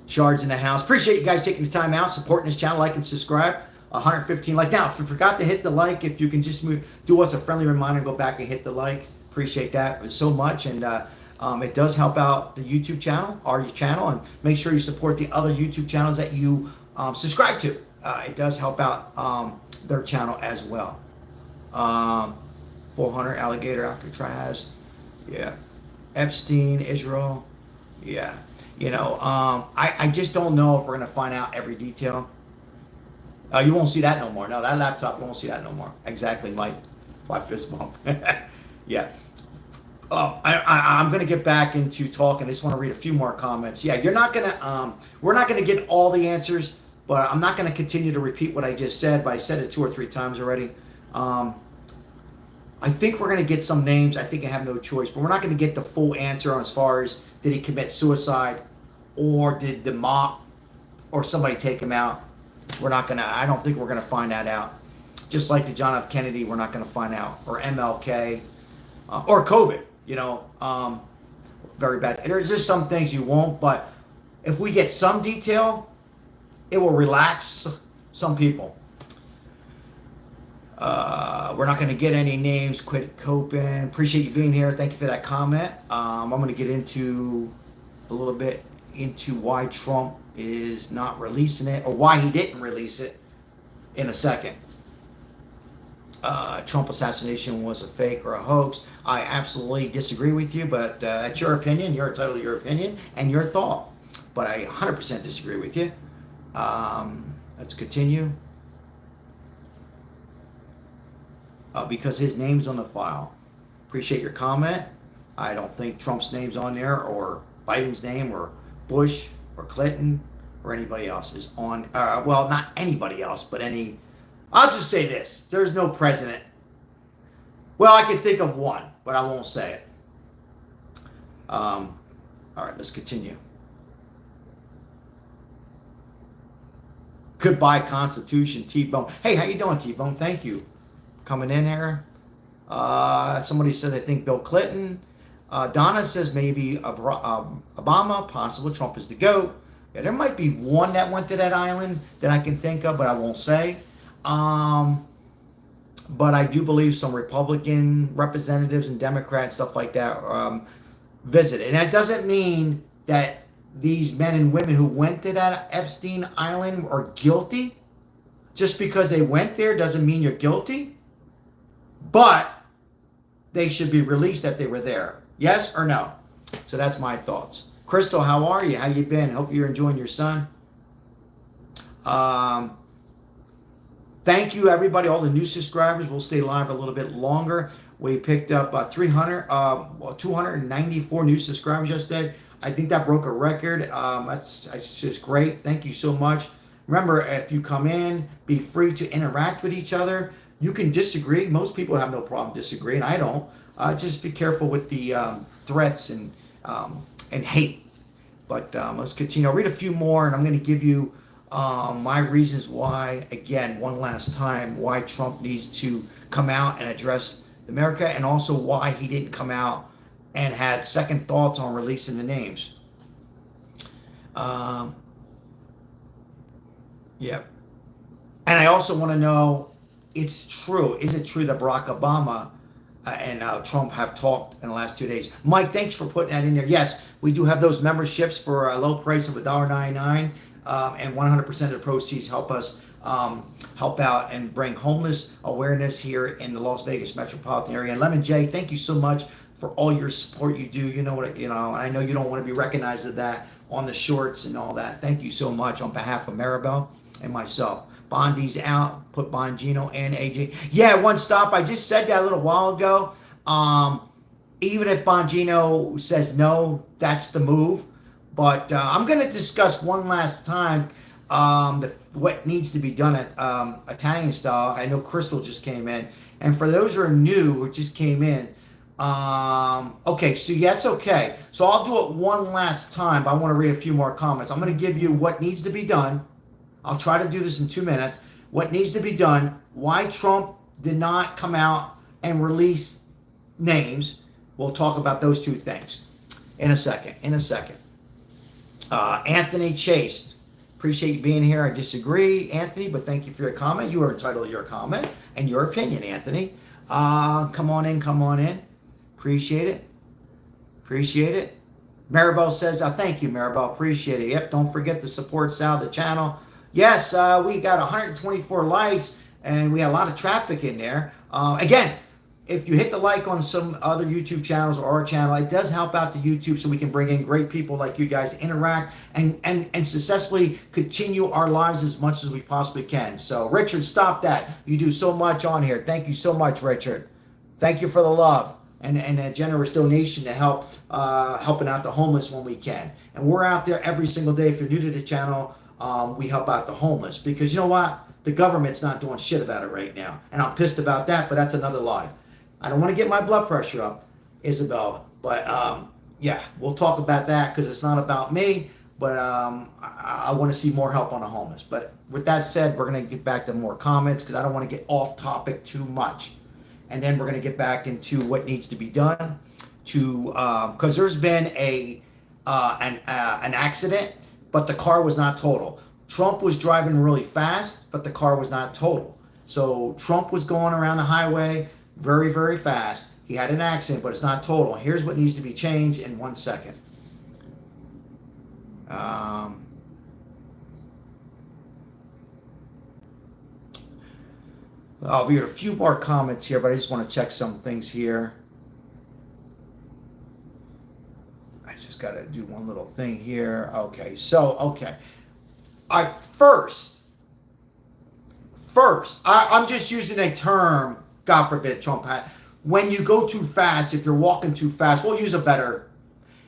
Shards in the house. Appreciate you guys taking the time out, supporting this channel, like and subscribe. 115 like. Now, if you forgot to hit the like, if you can just do us a friendly reminder and go back and hit the like. Appreciate that so much. And it does help out the YouTube channel, our channel, and make sure you support the other YouTube channels that you subscribe to. It does help out their channel as well. 400 alligator Alcatraz. Yeah. Epstein, Israel. Yeah. You know, I just don't know if we're going to find out every detail. You won't see that no more. No, that laptop, you won't see that no more. Exactly, Mike. My fist bump. Yeah. I'm going to get back into talking. I just want to read a few more comments. Yeah, you're not going to, we're not going to get all the answers, but I'm not going to continue to repeat what I just said, but I said it 2 or 3 times already. I think we're going to get some names. I think I have no choice, but we're not going to get the full answer on as far as did he commit suicide or did the mob or somebody take him out. We're not going to, I don't think we're going to find that out. Just like the John F. Kennedy, we're not going to find out. Or MLK or COVID, you know, very bad. There's just some things you won't, but if we get some detail, it will relax some people. We're not going to get any names. Quit coping. Appreciate you being here. Thank you for that comment. I'm going to get into a little bit into why Trump is not releasing it or why he didn't release it in a second. Trump assassination was a fake or a hoax. I absolutely disagree with you, but that's your opinion. You're entitled to your opinion and your thought. But I 100% disagree with you. Let's continue. Because his name's on the file. Appreciate your comment. I don't think Trump's name's on there or Biden's name or Bush or Clinton or anybody else is on. Well, not anybody else, but any I'll just say this. There's no president. Well, I can think of one, but I won't say it. All right, let's continue. Goodbye, Constitution, T-Bone. Hey, how you doing, T-Bone? Thank you. Coming in here. Somebody says, I think Bill Clinton. Donna says maybe Obama, possible. Trump is the GOAT. Yeah, there might be one that went to that island that I can think of, but I won't say. But I do believe some Republican representatives and Democrats, stuff like that, visited. And that doesn't mean that these men and women who went to that Epstein island are guilty. Just because they went there doesn't mean you're guilty. But they should be released that they were there. Yes or no? So that's my thoughts. Crystal, how are you? How you been? Hope you're enjoying your son. Thank you, everybody. All the new subscribers. We'll stay live a little bit longer. We picked up 294 new subscribers yesterday. I think that broke a record. That's just great. Thank you so much. Remember, if you come in, be free to interact with each other. You can disagree. Most people have no problem disagreeing. I don't. Just be careful with the threats and hate. But let's continue. I'll read a few more, and I'm going to give you my reasons why, again, one last time, why Trump needs to come out and address America, and also why he didn't come out and had second thoughts on releasing the names. Yep. And I also want to know, it's true. Is it true that Barack Obama and Trump have talked in the last 2 days? Mike, thanks for putting that in there. Yes, we do have those memberships for a low price of $1.99, and 100% of the proceeds help us help out and bring homeless awareness here in the Las Vegas metropolitan area. And Lemon J, thank you so much for all your support you do. You know what, I know you don't want to be recognized as that on the shorts and all that. Thank you so much on behalf of Maribel and myself. Bondi's out. Put Bongino and AJ. Yeah, one stop. I just said that a little while ago. Even if Bongino says no, that's the move. But I'm going to discuss one last time what needs to be done at Italian style. I know Crystal just came in. And for those who are new who just came in, okay, so yeah, it's okay. So I'll do it one last time, but I want to read a few more comments. I'm going to give you what needs to be done. I'll try to do this in 2 minutes. What needs to be done, why Trump did not come out and release names. We'll talk about those two things in a second. Anthony Chase, appreciate you being here. I disagree, Anthony, but thank you for your comment. You are entitled to your comment and your opinion, Anthony. Come on in. Appreciate it. Maribel says, thank you, Maribel. Appreciate it. Yep, don't forget to support Sal, the channel. Yes, we got 124 likes, and we had a lot of traffic in there. Again, if you hit the like on some other YouTube channels or our channel, it does help out the YouTube so we can bring in great people like you guys to interact and successfully continue our lives as much as we possibly can. So, Richard, stop that. You do so much on here. Thank you so much, Richard. Thank you for the love and a generous donation to help helping out the homeless when we can. And we're out there every single day. If you're new to the channel, we help out the homeless because you know what? The government's not doing shit about it right now. And I'm pissed about that, but that's another live. I don't want to get my blood pressure up, Isabella. But yeah, we'll talk about that because it's not about me, but I want to see more help on the homeless. But with that said, we're going to get back to more comments because I don't want to get off topic too much. And then we're going to get back into what needs to be done to because there's been an accident, but the car was not total. Trump was driving really fast, but the car was not total. So Trump was going around the highway very, very fast. He had an accident, but it's not total. Here's what needs to be changed in 1 second. I'll read a few more comments here, but I just want to check some things here. I just got to do one little thing here. Okay, so, okay. I'm just using a term, God forbid Trump had. When you go too fast, if you're walking too fast, we'll use a better.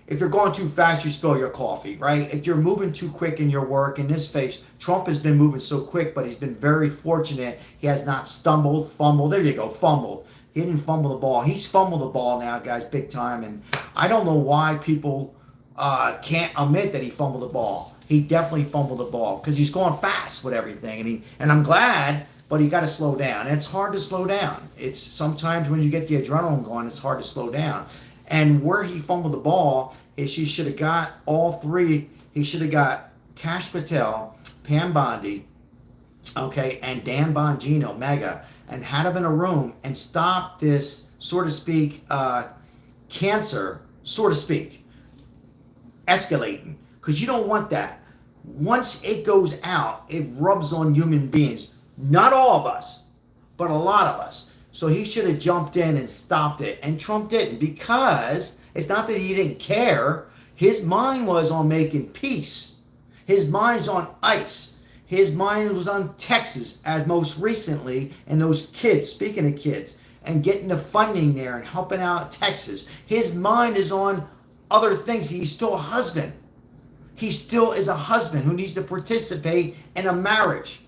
if you're going too fast, you spill your coffee, right? If you're moving too quick in your work, in this case, Trump has been moving so quick, but he's been very fortunate. He has not stumbled, fumbled. There you go, fumbled. He didn't fumble the ball. He's fumbled the ball now, guys, big time. And I don't know why people can't admit that he fumbled the ball. He definitely fumbled the ball because he's going fast with everything. And I'm glad, but you got to slow down. And it's hard to slow down. It's sometimes when you get the adrenaline going, it's hard to slow down. And where he fumbled the ball is he should have got all three. He should have got Kash Patel, Pam Bondi, okay, and Dan Bongino, mega, and had them in a room and stopped this, so to speak, cancer, so to speak, escalating. Because you don't want that. Once it goes out, it rubs on human beings. Not all of us, but a lot of us. So he should have jumped in and stopped it. And Trump didn't, because it's not that he didn't care. His mind was on making peace. His mind's on ICE. His mind was on Texas, as most recently, and those kids, speaking of kids, and getting the funding there and helping out Texas. His mind is on other things. He's still a husband. He still is a husband who needs to participate in a marriage.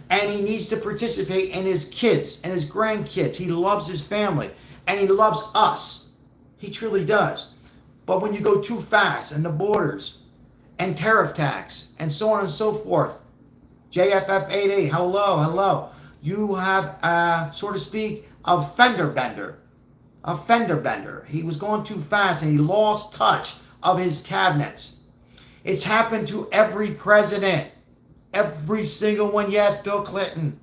And he needs to participate in his kids and his grandkids. He loves his family. And he loves us. He truly does. But when you go too fast, and the borders, and tariff tax, and so on and so forth, JFF 88, hello. You have, so to speak, a fender bender. A fender bender. He was going too fast, and he lost touch of his cabinets. It's happened to every president. Every single one. Yes, Bill Clinton.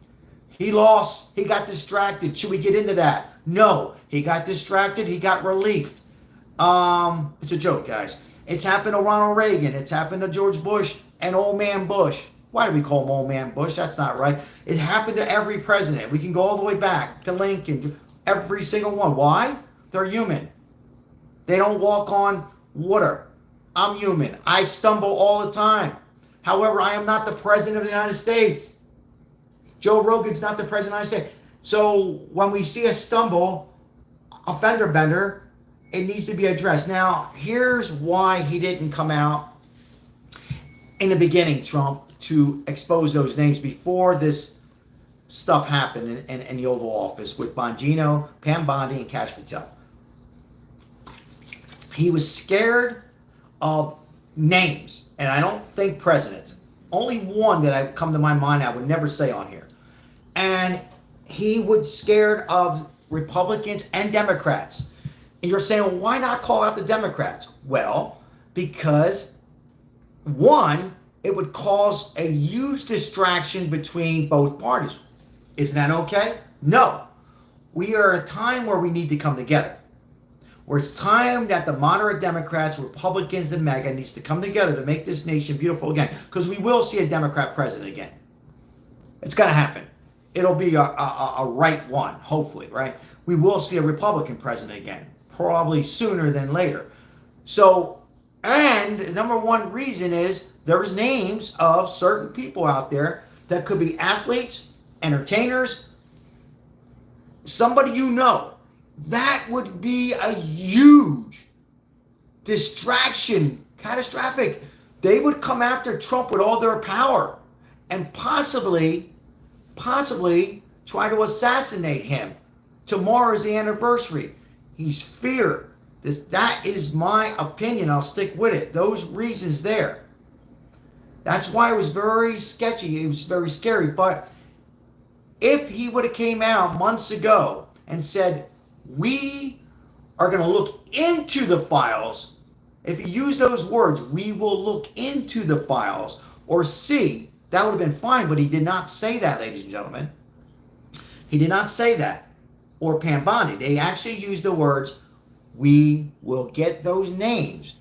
He lost. He got distracted. Should we get into that? No. He got distracted. He got relieved. It's a joke, guys. It's happened to Ronald Reagan. It's happened to George Bush and Old Man Bush. Why do we call him Old Man Bush? That's not right. It happened to every president. We can go all the way back to Lincoln. Every single one. Why? They're human. They don't walk on water. I'm human. I stumble all the time. However, I am not the president of the United States. Joe Rogan's not the president of the United States. So when we see a stumble, a fender bender, it needs to be addressed. Now, here's why he didn't come out in the beginning, Trump, to expose those names before this stuff happened in the Oval Office with Bongino, Pam Bondi, and Kash Patel. He was scared of names, and I don't think presidents. Only one that I come to my mind I would never say on here. And he was scared of Republicans and Democrats. And you're saying, well, why not call out the Democrats? Well, because one, it would cause a huge distraction between both parties. Isn't that okay? No. We are at a time where we need to come together. Where it's time that the moderate Democrats, Republicans, and MAGA needs to come together to make this nation beautiful again. Because we will see a Democrat president again. It's going to happen. It'll be a right one, hopefully, right? We will see a Republican president again, probably sooner than later. So, and the number one reason is there's names of certain people out there that could be athletes, entertainers, somebody you know. That would be a huge distraction, catastrophic. They would come after Trump with all their power and possibly try to assassinate him. Tomorrow is the anniversary. He's feared. That is my opinion. I'll stick with it. Those reasons there. That's why it was very sketchy. It was very scary. But if he would have came out months ago and said, we are going to look into the files. If he used those words, we will look into the files or see, that would have been fine. But he did not say that, ladies and gentlemen. He did not say that. Or Pam Bondi. They actually used the words, we will get those names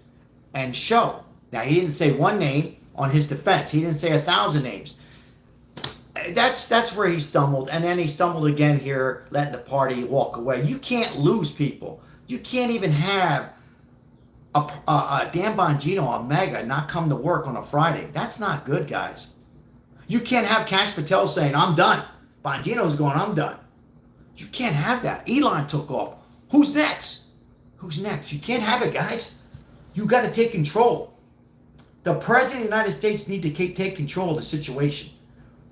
and show. Now, he didn't say one name on his defense. He didn't say 1,000 names. That's where he stumbled, and then he stumbled again here, letting the party walk away. You can't lose people. You can't even have a Dan Bongino on Mega not come to work on a Friday. That's not good, guys. You can't have Kash Patel saying, I'm done. Bongino's going, I'm done. You can't have that. Elon took off. Who's next? Who's next? You can't have it, guys. You got to take control. The President of the United States need to take control of the situation.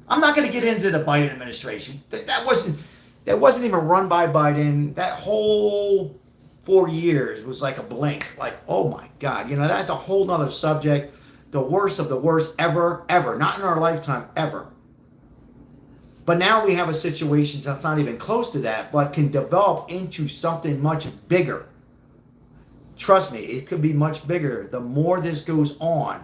I'm not going to get into the Biden administration. That wasn't even run by Biden. That whole 4 years was like a blink. Like, oh my God, that's a whole nother subject. The worst of the worst ever. Not in our lifetime, ever. But now we have a situation that's not even close to that, but can develop into something much bigger. Trust me, it could be much bigger the more this goes on.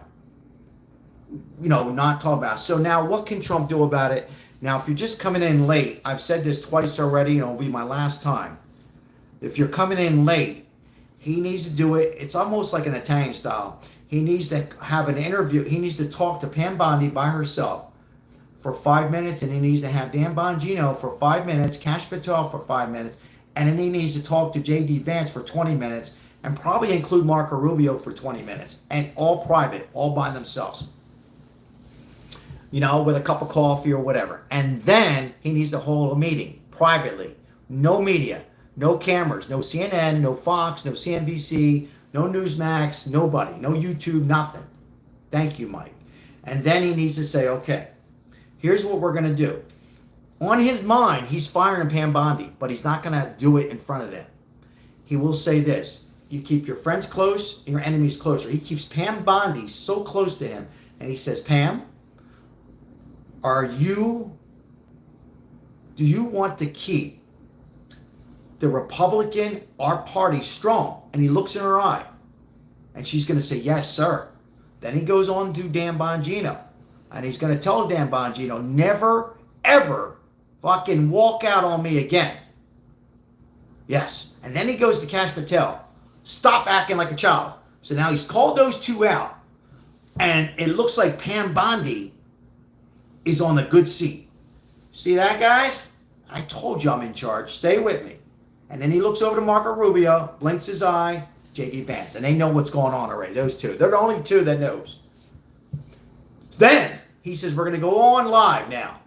Not talk about. So now what can Trump do about it? Now, if you're just coming in late, I've said this twice already, and it'll be my last time. If you're coming in late, he needs to do it. It's almost like an Italian style. He needs to have an interview. He needs to talk to Pam Bondi by herself for 5 minutes, and he needs to have Dan Bongino for 5 minutes, Kash Patel for 5 minutes, and then he needs to talk to J.D. Vance for 20 minutes, and probably include Marco Rubio for 20 minutes, and all private, all by themselves. With a cup of coffee or whatever. And then he needs to hold a meeting privately. No media, no cameras, no CNN, no Fox, no CNBC, no Newsmax, nobody, no YouTube, nothing. Thank you, Mike. And then he needs to say, okay, here's what we're going to do. On his mind, he's firing Pam Bondi, but he's not going to do it in front of them. He will say this: you keep your friends close and your enemies closer. He keeps Pam Bondi so close to him, and he says, Pam, do you want to keep the Republican, our party, strong? And he looks in her eye, and she's going to say, yes, sir. Then he goes on to Dan Bongino, and he's going to tell Dan Bongino, never, ever fucking walk out on me again. Yes. And then he goes to Kash Patel, stop acting like a child. So now he's called those two out, and it looks like Pam Bondi is on a good seat. See that, guys? I told you I'm in charge. Stay with me. And then he looks over to Marco Rubio, blinks his eye, J.D. Vance. And they know what's going on already, those two. They're the only two that knows. Then he says, we're going to go on live now.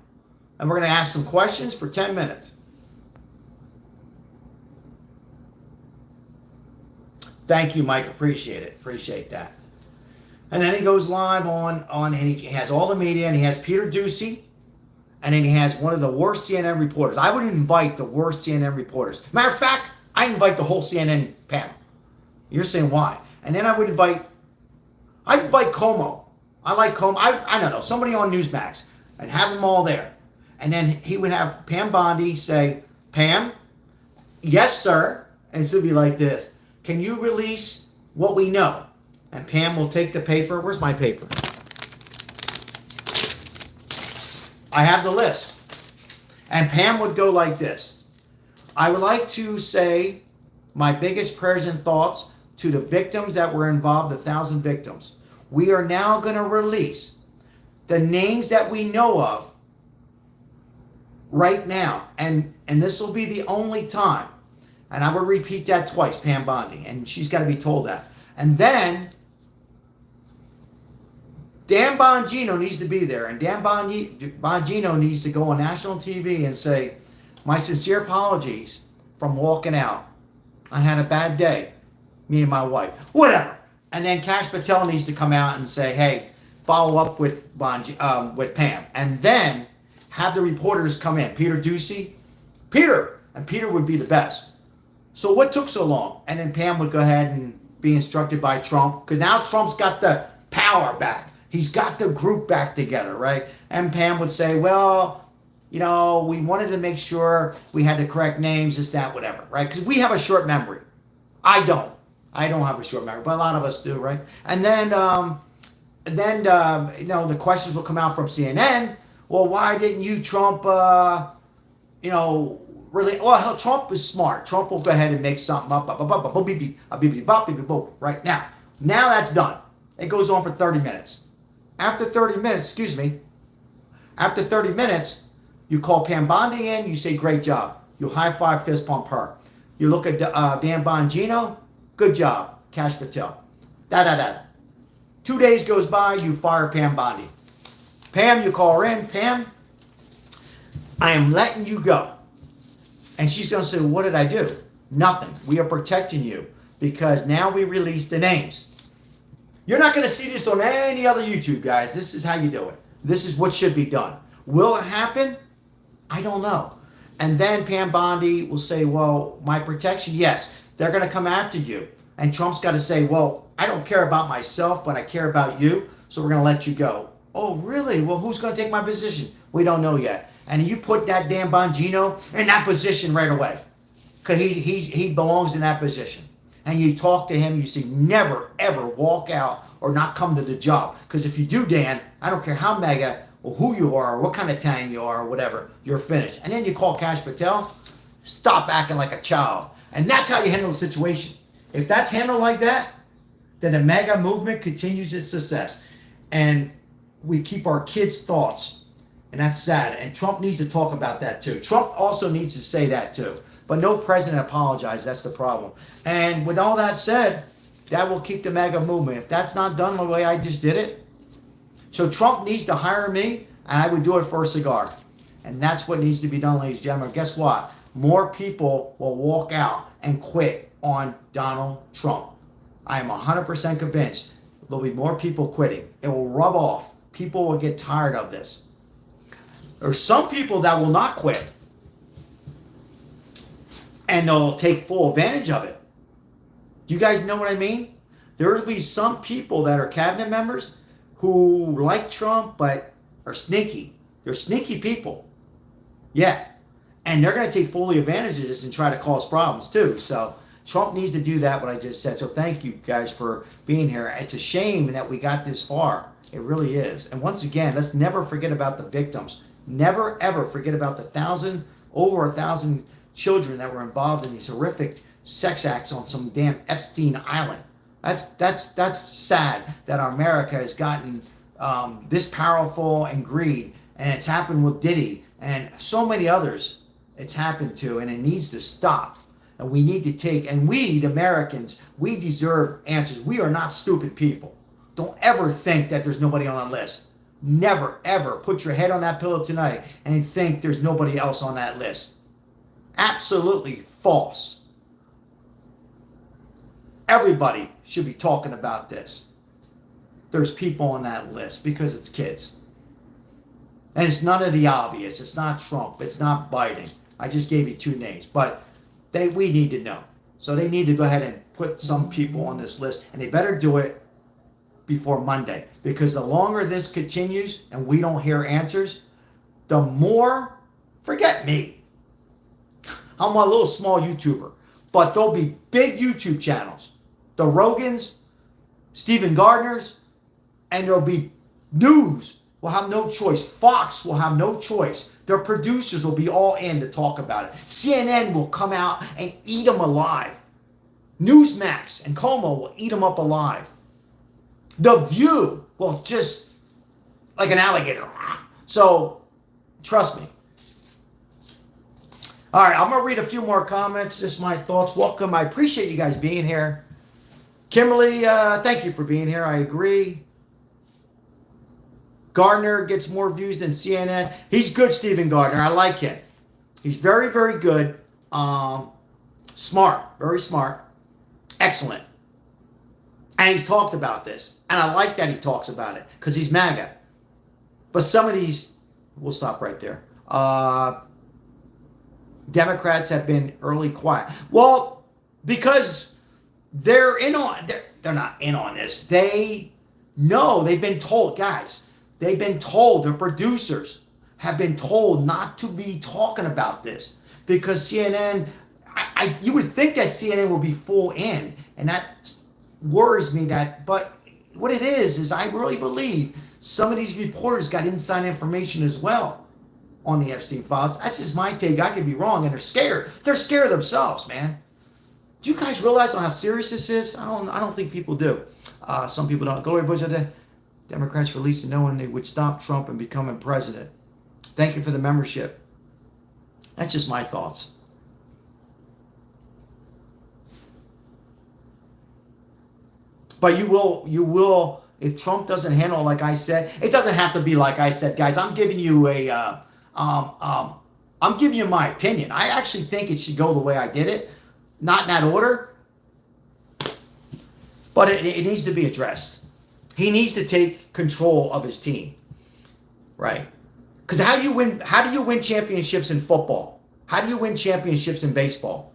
And we're going to ask some questions for 10 minutes. Thank you, Mike. Appreciate it. Appreciate that. And then he goes live on and he has all the media, and he has Peter Doocy, and then he has one of the worst CNN reporters. I would invite the worst CNN reporters. Matter of fact, I invite the whole CNN panel. You're saying why? And then I'd invite Como. I like Como. I don't know, somebody on Newsmax, and have them all there. And then he would have Pam Bondi say, Pam, yes, sir. And it would be like this. Can you release what we know? And Pam will take the paper. Where's my paper? I have the list. And Pam would go like this. I would like to say my biggest prayers and thoughts to the victims that were involved, 1,000 victims. We are now going to release the names that we know of right now. And this will be the only time. And I will repeat that twice, Pam Bondi. And she's got to be told that. And then Dan Bongino needs to be there, and Dan Bongino needs to go on national TV and say, my sincere apologies from walking out. I had a bad day, me and my wife. Whatever. And then Kash Patel needs to come out and say, hey, follow up with Pam. And then have the reporters come in. Peter Doocy. Peter. And Peter would be the best. So what took so long? And then Pam would go ahead and be instructed by Trump, because now Trump's got the power back. He's got the group back together, right? And Pam would say, well, we wanted to make sure we had the correct names, this, that, whatever, right? Because we have a short memory. I don't have a short memory, but a lot of us do, right? And then the questions will come out from CNN. Well, why didn't you, Trump, really? Well, Trump is smart. Trump will go ahead and make something up, right now. Now that's done. It goes on for 30 minutes. After 30 minutes, you call Pam Bondi in, you say, great job. You high five, fist pump her. You look at Dan Bongino, good job, Kash Patel. 2 days goes by, you fire Pam Bondi. Pam, you call her in, Pam, I am letting you go. And she's going to say, what did I do? Nothing. We are protecting you because now we release the names. You're not going to see this on any other YouTube, guys. This is how you do it. This is what should be done. Will it happen? I don't know. And then Pam Bondi will say, well, my protection, yes, they're going to come after you. And Trump's got to say, well, I don't care about myself, but I care about you, so we're going to let you go. Oh, really? Well, who's going to take my position? We don't know yet. And you put that damn Bongino in that position right away, because he belongs in that position. And you talk to him, you say, never, ever walk out or not come to the job. Because if you do, Dan, I don't care how mega or who you are or what kind of time you are or whatever, you're finished. And then you call Kash Patel, stop acting like a child. And that's how you handle the situation. If that's handled like that, then the MAGA movement continues its success. And we keep our kids' thoughts. And that's sad. And Trump needs to talk about that too. Trump also needs to say that too. But no president apologized. That's the problem. And with all that said, that will keep the MAGA movement. If that's not done the way I just did it, so Trump needs to hire me, and I would do it for a cigar. And that's what needs to be done, ladies and gentlemen. Guess what? More people will walk out and quit on Donald Trump. I am 100% convinced there'll be more people quitting. It will rub off. People will get tired of this. There's some people that will not quit. And they'll take full advantage of it. Do you guys know what I mean? There will be some people that are cabinet members who like Trump but are sneaky. They're sneaky people. Yeah. And they're going to take fully advantage of this and try to cause problems too. So Trump needs to do that, what I just said. So thank you guys for being here. It's a shame that we got this far. It really is. And once again, let's never forget about the victims. Never, ever forget about the over 1,000 children that were involved in these horrific sex acts on some damn Epstein island. That's sad that America has gotten this powerful and greed, and it's happened with Diddy and so many others. It's happened to, and it needs to stop. And we need to take, and we, the Americans, we deserve answers. We are not stupid people. Don't ever think that there's nobody on a list. Never, ever put your head on that pillow tonight and think there's nobody else on that list. Absolutely false. Everybody should be talking about this. There's people on that list because it's kids. And it's none of the obvious. It's not Trump. It's not Biden. I just gave you two names. But we need to know. So they need to go ahead and put some people on this list. And they better do it before Monday. Because the longer this continues and we don't hear answers, the more, forget me. I'm a little small YouTuber. But there'll be big YouTube channels. The Rogans, Stephen Gardner's, and there'll be news will have no choice. Fox will have no choice. Their producers will be all in to talk about it. CNN will come out and eat them alive. Newsmax and Como will eat them up alive. The View will just like an alligator. So, trust me. All right, I'm going to read a few more comments. Just my thoughts. Welcome. I appreciate you guys being here. Kimberly, thank you for being here. I agree. Gardner gets more views than CNN. He's good, Stephen Gardner. I like him. He's very, very good. Smart. Very smart. Excellent. And he's talked about this. And I like that he talks about it because he's MAGA. But some of these, we'll stop right there. Democrats have been early quiet. Well, because they're not in on this. They know, they've been told, guys, they've been told, the producers have been told not to be talking about this because CNN, you would think that CNN will be full in, and that worries me but what it is I really believe some of these reporters got inside information as well on the Epstein files. That's just my take. I could be wrong, and they're scared. They're scared themselves, man. Do you guys realize how serious this is? I don't think people do. Some people don't. Gloria Bush, the Democrats released a knowing they would stop Trump and becoming president. Thank you for the membership. That's just my thoughts. But you will, if Trump doesn't handle it like I said, it doesn't have to be like I said, guys. I'm giving you I'm giving you my opinion. I actually think it should go the way I did it. Not in that order. But it needs to be addressed. He needs to take control of his team, right? Because how do you win championships in football? How do you win championships in baseball?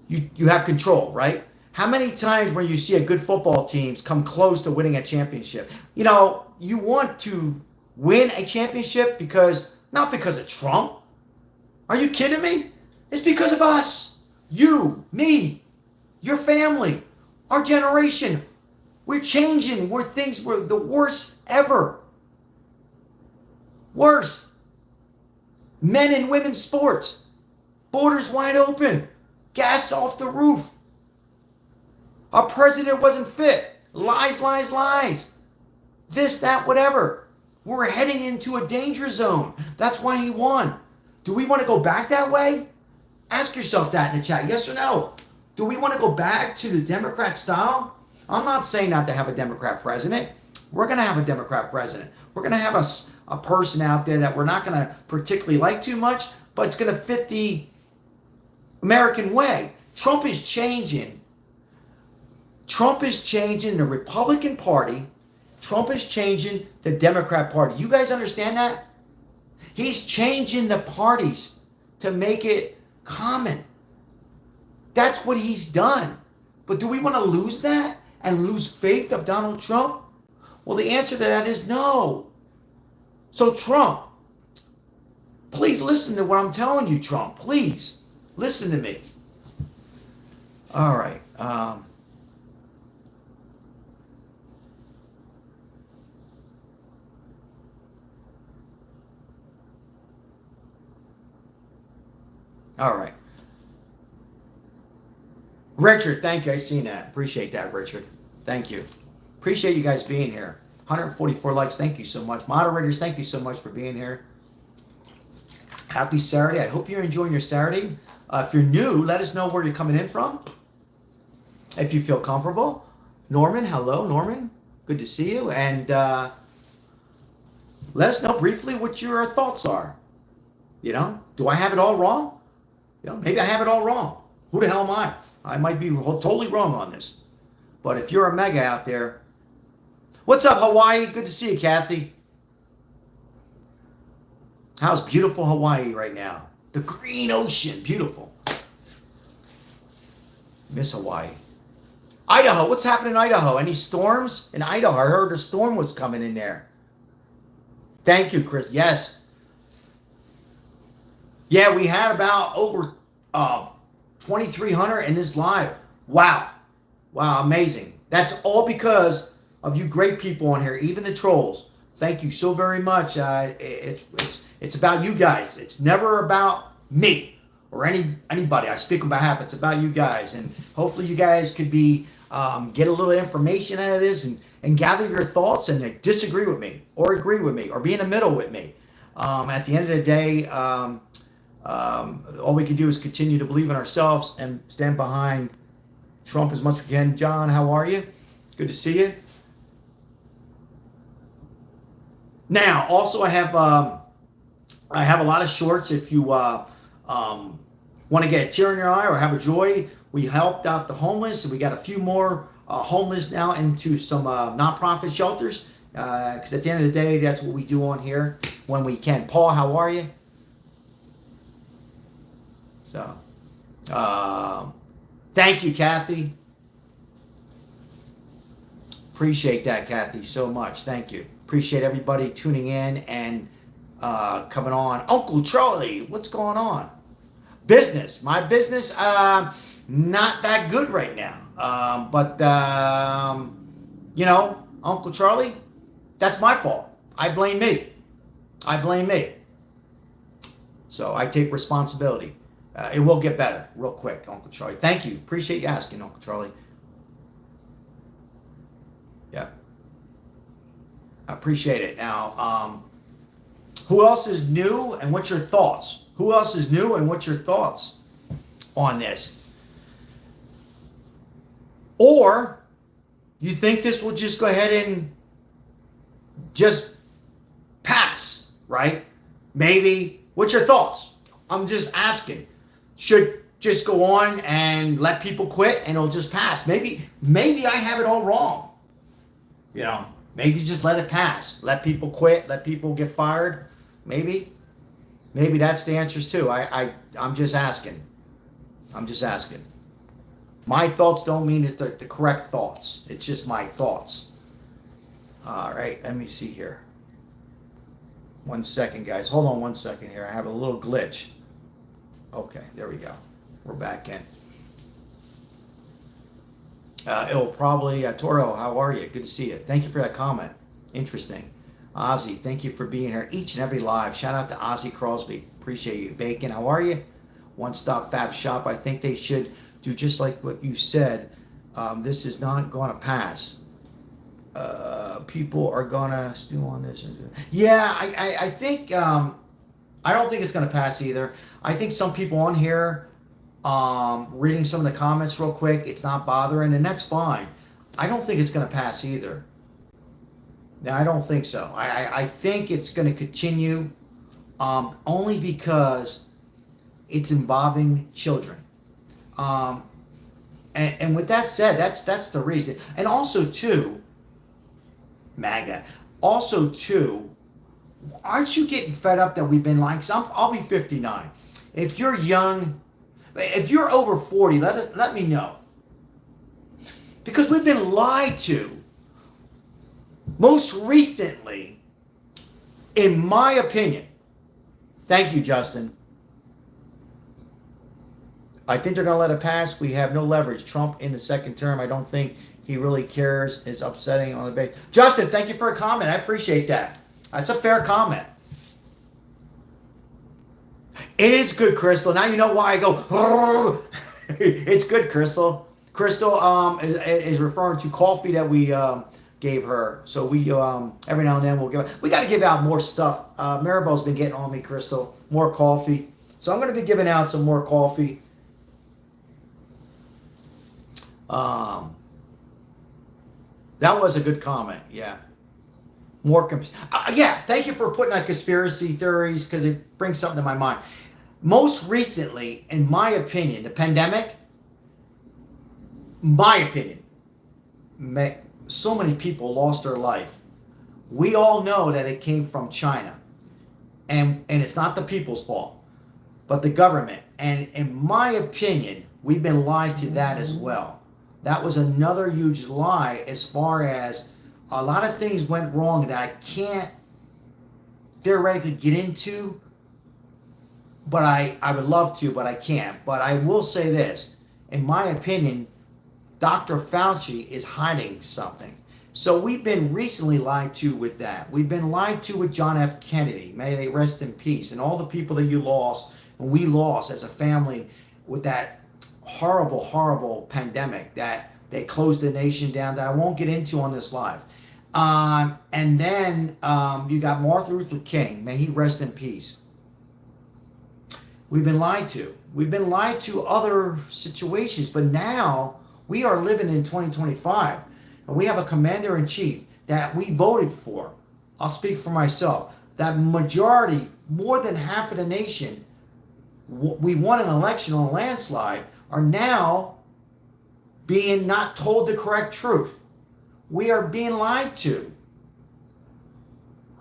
You have control, right? How many times when you see a good football team come close to winning a championship? You know, you want to win a championship not because of Trump. Are you kidding me? It's because of us. You, me, your family, our generation. We're changing. Things were the worst ever. Worse. Men and women's sports. Borders wide open. Gas off the roof. Our president wasn't fit. Lies, lies, lies. This, that, whatever. We're heading into a danger zone. That's why he won. Do we want to go back that way? Ask yourself that in the chat. Yes or no? Do we want to go back to the Democrat style? I'm not saying not to have a Democrat president. We're going to have a Democrat president. We're going to have a person out there that we're not going to particularly like too much, but it's going to fit the American way. Trump is changing. Trump is changing the Republican Party. Trump is changing the Democrat Party. You guys understand that? He's changing the parties to make it common. That's what he's done. But do we want to lose that and lose faith of Donald Trump? Well, the answer to that is no. So Trump, please listen to what I'm telling you, Trump. Please listen to me. All right. All right. Richard, thank you. I seen that. Appreciate that, Richard. Thank you. Appreciate you guys being here. 144 likes. Thank you so much. Moderators, thank you so much for being here. Happy Saturday. I hope you're enjoying your Saturday. If you're new, let us know where you're coming in from. If you feel comfortable. Norman, hello, Norman. Good to see you. And let us know briefly what your thoughts are. You know, do I have it all wrong? You know, maybe I have it all wrong. Who the hell am I? I might be totally wrong on this. But if you're a mega out there, what's up, Hawaii? Good to see you, Kathy. How's beautiful Hawaii right now? The green ocean, beautiful. Miss Hawaii. Idaho, what's happening in Idaho? Any storms in Idaho? I heard a storm was coming in there. Thank you, Chris. Yes. Yeah, we had about over 2,300 in this live. Wow. Wow, amazing. That's all because of you great people on here, even the trolls. Thank you so very much. It's about you guys. It's never about me or anybody. I speak on behalf. It's about you guys. And hopefully you guys could be get a little information out of this and gather your thoughts and disagree with me or agree with me or be in the middle with me. At the end of the day, all we can do is continue to believe in ourselves and stand behind Trump as much as we can. John, how are you? Good to see you. Now, also I have a lot of shorts. If you want to get a tear in your eye or have a joy, we helped out the homeless, and we got a few more homeless now into some nonprofit shelters. Because at the end of the day, that's what we do on here when we can. Paul, how are you? So, thank you, Kathy. Appreciate that, Kathy, so much. Thank you. Appreciate everybody tuning in and coming on. Uncle Charlie, what's going on? Business. My business, not that good right now. But you know, Uncle Charlie, that's my fault. I blame me. I blame me. So I take responsibility. It will get better real quick, Uncle Charlie. Thank you. Appreciate you asking, Uncle Charlie. Yeah. I appreciate it. Now, who else is new and what's your thoughts? Who else is new and what's your thoughts on this? Or you think this will just go ahead and just pass, right? Maybe. What's your thoughts? I'm just asking. Should just go on and let people quit and it'll just pass. Maybe I have it all wrong. You know, maybe just let it pass. Let people quit. Let people get fired. Maybe that's the answers too. I'm just asking. I'm just asking. My thoughts don't mean it's the correct thoughts. It's just my thoughts. All right, let me see here. 1 second, guys. Hold on 1 second here. I have a little glitch. Okay, there we go. We're back in. It'll probably, Toro, how are you? Good to see you. Thank you for that comment. Interesting. Ozzy, thank you for being here each and every live. Shout out to Ozzy Crosby. Appreciate you. Bacon, how are you? One Stop Fab Shop. I think they should do just like what you said. This is not going to pass. People are going to stew on this. Yeah, I think, I don't think it's going to pass either. I think some people on here, reading some of the comments real quick, it's not bothering, and that's fine. I don't think it's going to pass either. No, I don't think so. I think it's going to continue, only because it's involving children. And with that said, that's the reason. And also too, MAGA. Also too, aren't you getting fed up that we've been lying? Cause I'll be 59. If you're young, if you're over 40, let me know. Because we've been lied to. Most recently, in my opinion, thank you, Justin. I think they're going to let it pass. We have no leverage. Trump in the second term, I don't think he really cares. It's upsetting on the base. Justin, thank you for a comment. I appreciate that. That's a fair comment. It is good, Crystal. Now you know why I go, it's good, Crystal. Crystal is referring to coffee that we gave her. So we, every now and then we'll give, we got to give out more stuff. Maribel's been getting on me, Crystal. More coffee. So I'm going to be giving out some more coffee. That was a good comment. Yeah. More, yeah. Thank you for putting out conspiracy theories because it brings something to my mind. Most recently, in my opinion, the pandemic, my opinion, so many people lost their life. We all know that it came from China. And it's not the people's fault, but the government. And in my opinion, we've been lied to that as well. That was another huge lie as far as a lot of things went wrong that I can't theoretically get into, but I would love to, but I can't. But I will say this, in my opinion, Dr. Fauci is hiding something. So we've been recently lied to with that. We've been lied to with John F. Kennedy. May they rest in peace. And all the people that you lost, and we lost as a family with that horrible, horrible pandemic that they closed the nation down, that I won't get into on this live. And then you got Martin Luther King. May he rest in peace. We've been lied to. We've been lied to other situations. But now we are living in 2025. And we have a commander-in-chief that we voted for. I'll speak for myself. That majority, more than half of the nation, we won an election on a landslide, are now being not told the correct truth. We are being lied to.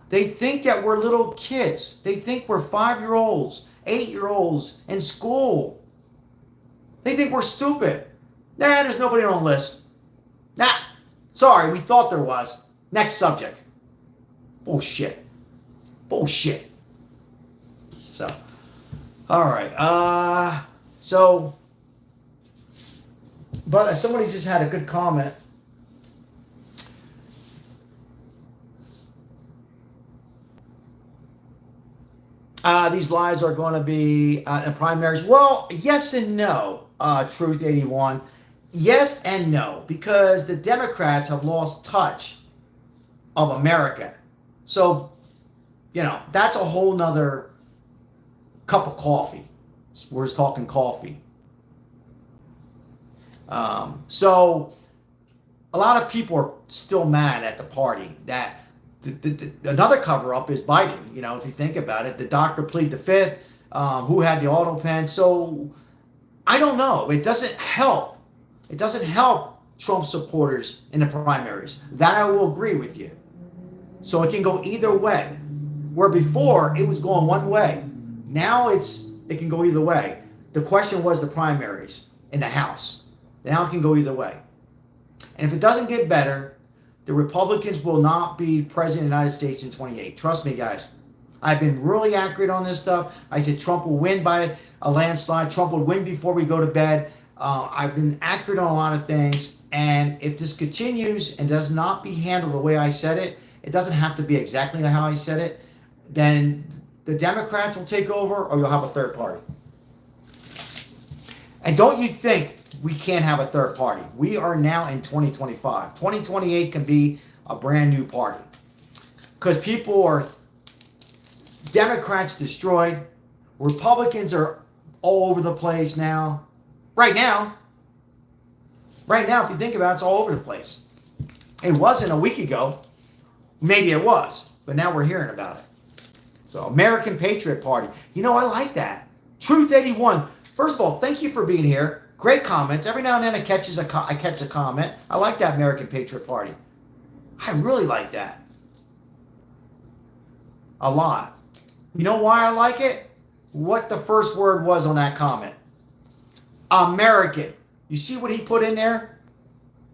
They think that we're little kids. They think we're 5-year-olds, 8-year-olds in school. They think we're stupid. Nah, there's nobody on the list. Nah, sorry, we thought there was. Next subject. Bullshit. Bullshit. So, all right. But somebody just had a good comment. These lies are going to be in primaries. Well, yes and no, Truth 81. Yes and no, because the Democrats have lost touch of America. So, you know, that's a whole nother cup of coffee. We're just talking coffee. So a lot of people are still mad at the party. That another cover-up is Biden. You know, if you think about it, the doctor plead the fifth, who had the auto pen. So I don't know. It doesn't help. It doesn't help Trump supporters in the primaries. That I will agree with you. So it can go either way. Where before it was going one way, now it can go either way. The question was the primaries in the House. Now it can go either way. And if it doesn't get better, the Republicans will not be president of the United States in 28. Trust me, guys. I've been really accurate on this stuff. I said Trump will win by a landslide. Trump will win before we go to bed. I've been accurate on a lot of things. And if this continues and does not be handled the way I said it, it doesn't have to be exactly how I said it, then the Democrats will take over or you'll have a third party. And don't you think we can't have a third party? We are now in 2025. 2028 can be a brand new party. Because people are, Democrats destroyed, Republicans are all over the place now. Right now, if you think about it, it's all over the place. It wasn't a week ago. Maybe it was, but now we're hearing about it. So, American Patriot Party. You know, I like that. Truth 81. First of all, thank you for being here. Great comments. Every now and then I catch a comment. I like that American Patriot Party. I really like that. A lot. You know why I like it? What the first word was on that comment. American. You see what he put in there?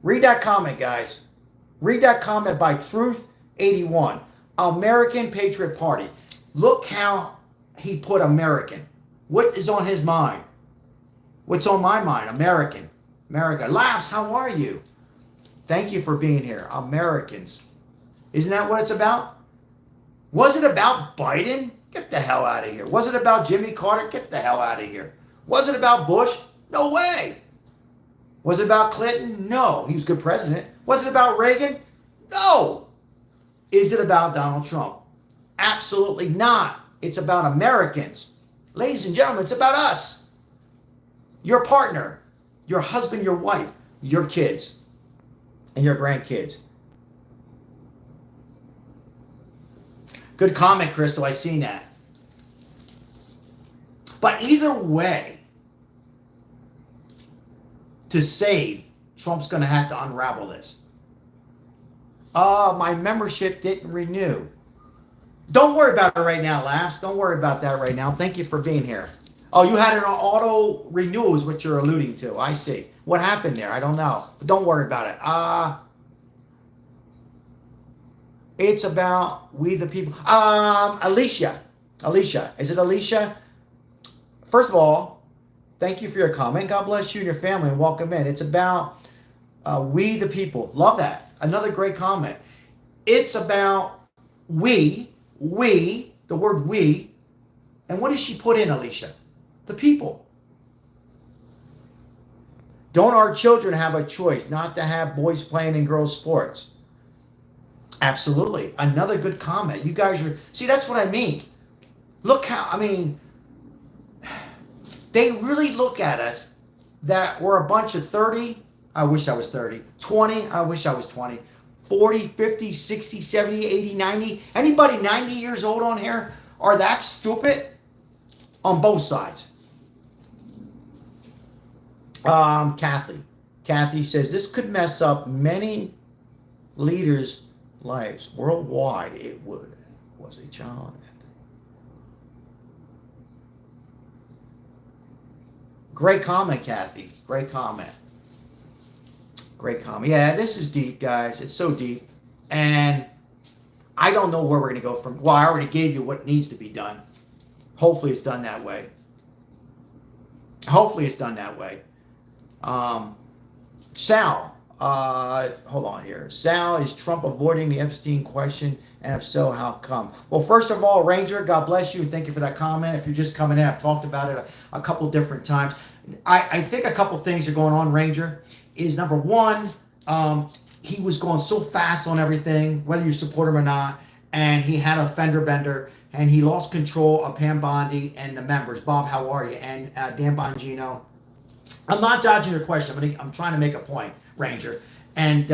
Read that comment, guys. Read that comment by Truth 81. American Patriot Party. Look how he put American. What is on his mind? What's on my mind? American. America. Laughs, how are you? Thank you for being here. Americans. Isn't that what it's about? Was it about Biden? Get the hell out of here. Was it about Jimmy Carter? Get the hell out of here. Was it about Bush? No way. Was it about Clinton? No. He was a good president. Was it about Reagan? No. Is it about Donald Trump? Absolutely not. It's about Americans. Ladies and gentlemen, it's about us. Your partner, your husband, your wife, your kids, and your grandkids. Good comment, Crystal. I seen that. But either way, to save, Trump's going to have to unravel this. My membership didn't renew. Don't worry about it right now, Laughs. Don't worry about that right now. Thank you for being here. Oh, you had an auto renewal is what you're alluding to. I see. What happened there? I don't know. But don't worry about it. It's about we the people. Alicia. Is it Alicia? First of all, thank you for your comment. God bless you and your family and welcome in. It's about we the people. Love that. Another great comment. It's about we, the word we. And what does she put in, Alicia? The people. Don't our children have a choice not to have boys playing in girls' sports? Absolutely. Another good comment. You guys are, see, that's what I mean. Look how, I mean, they really look at us that we're a bunch of 30. I wish I was 30. 20. I wish I was 20. 40, 50, 60, 70, 80, 90. Anybody 90 years old on here are that stupid? On both sides. Kathy says this could mess up many leaders' lives worldwide. It would. Was a child. Great comment, Kathy. Great comment. Great comment. Yeah, this is deep, guys. It's so deep. And I don't know where we're going to go from. Well, I already gave you what needs to be done. Hopefully it's done that way. Hopefully it's done that way. Sal, hold on here. Sal, is Trump avoiding the Epstein question? And if so, how come? Well, first of all, Ranger, God bless you. Thank you for that comment. If you're just coming in, I've talked about it a couple different times. I think a couple things are going on, Ranger. Is number one, he was going so fast on everything, whether you support him or not, and he had a fender bender, and he lost control of Pam Bondi and the members. Bob, how are you? And Dan Bongino. I'm not dodging your question. I'm trying to make a point, Ranger. And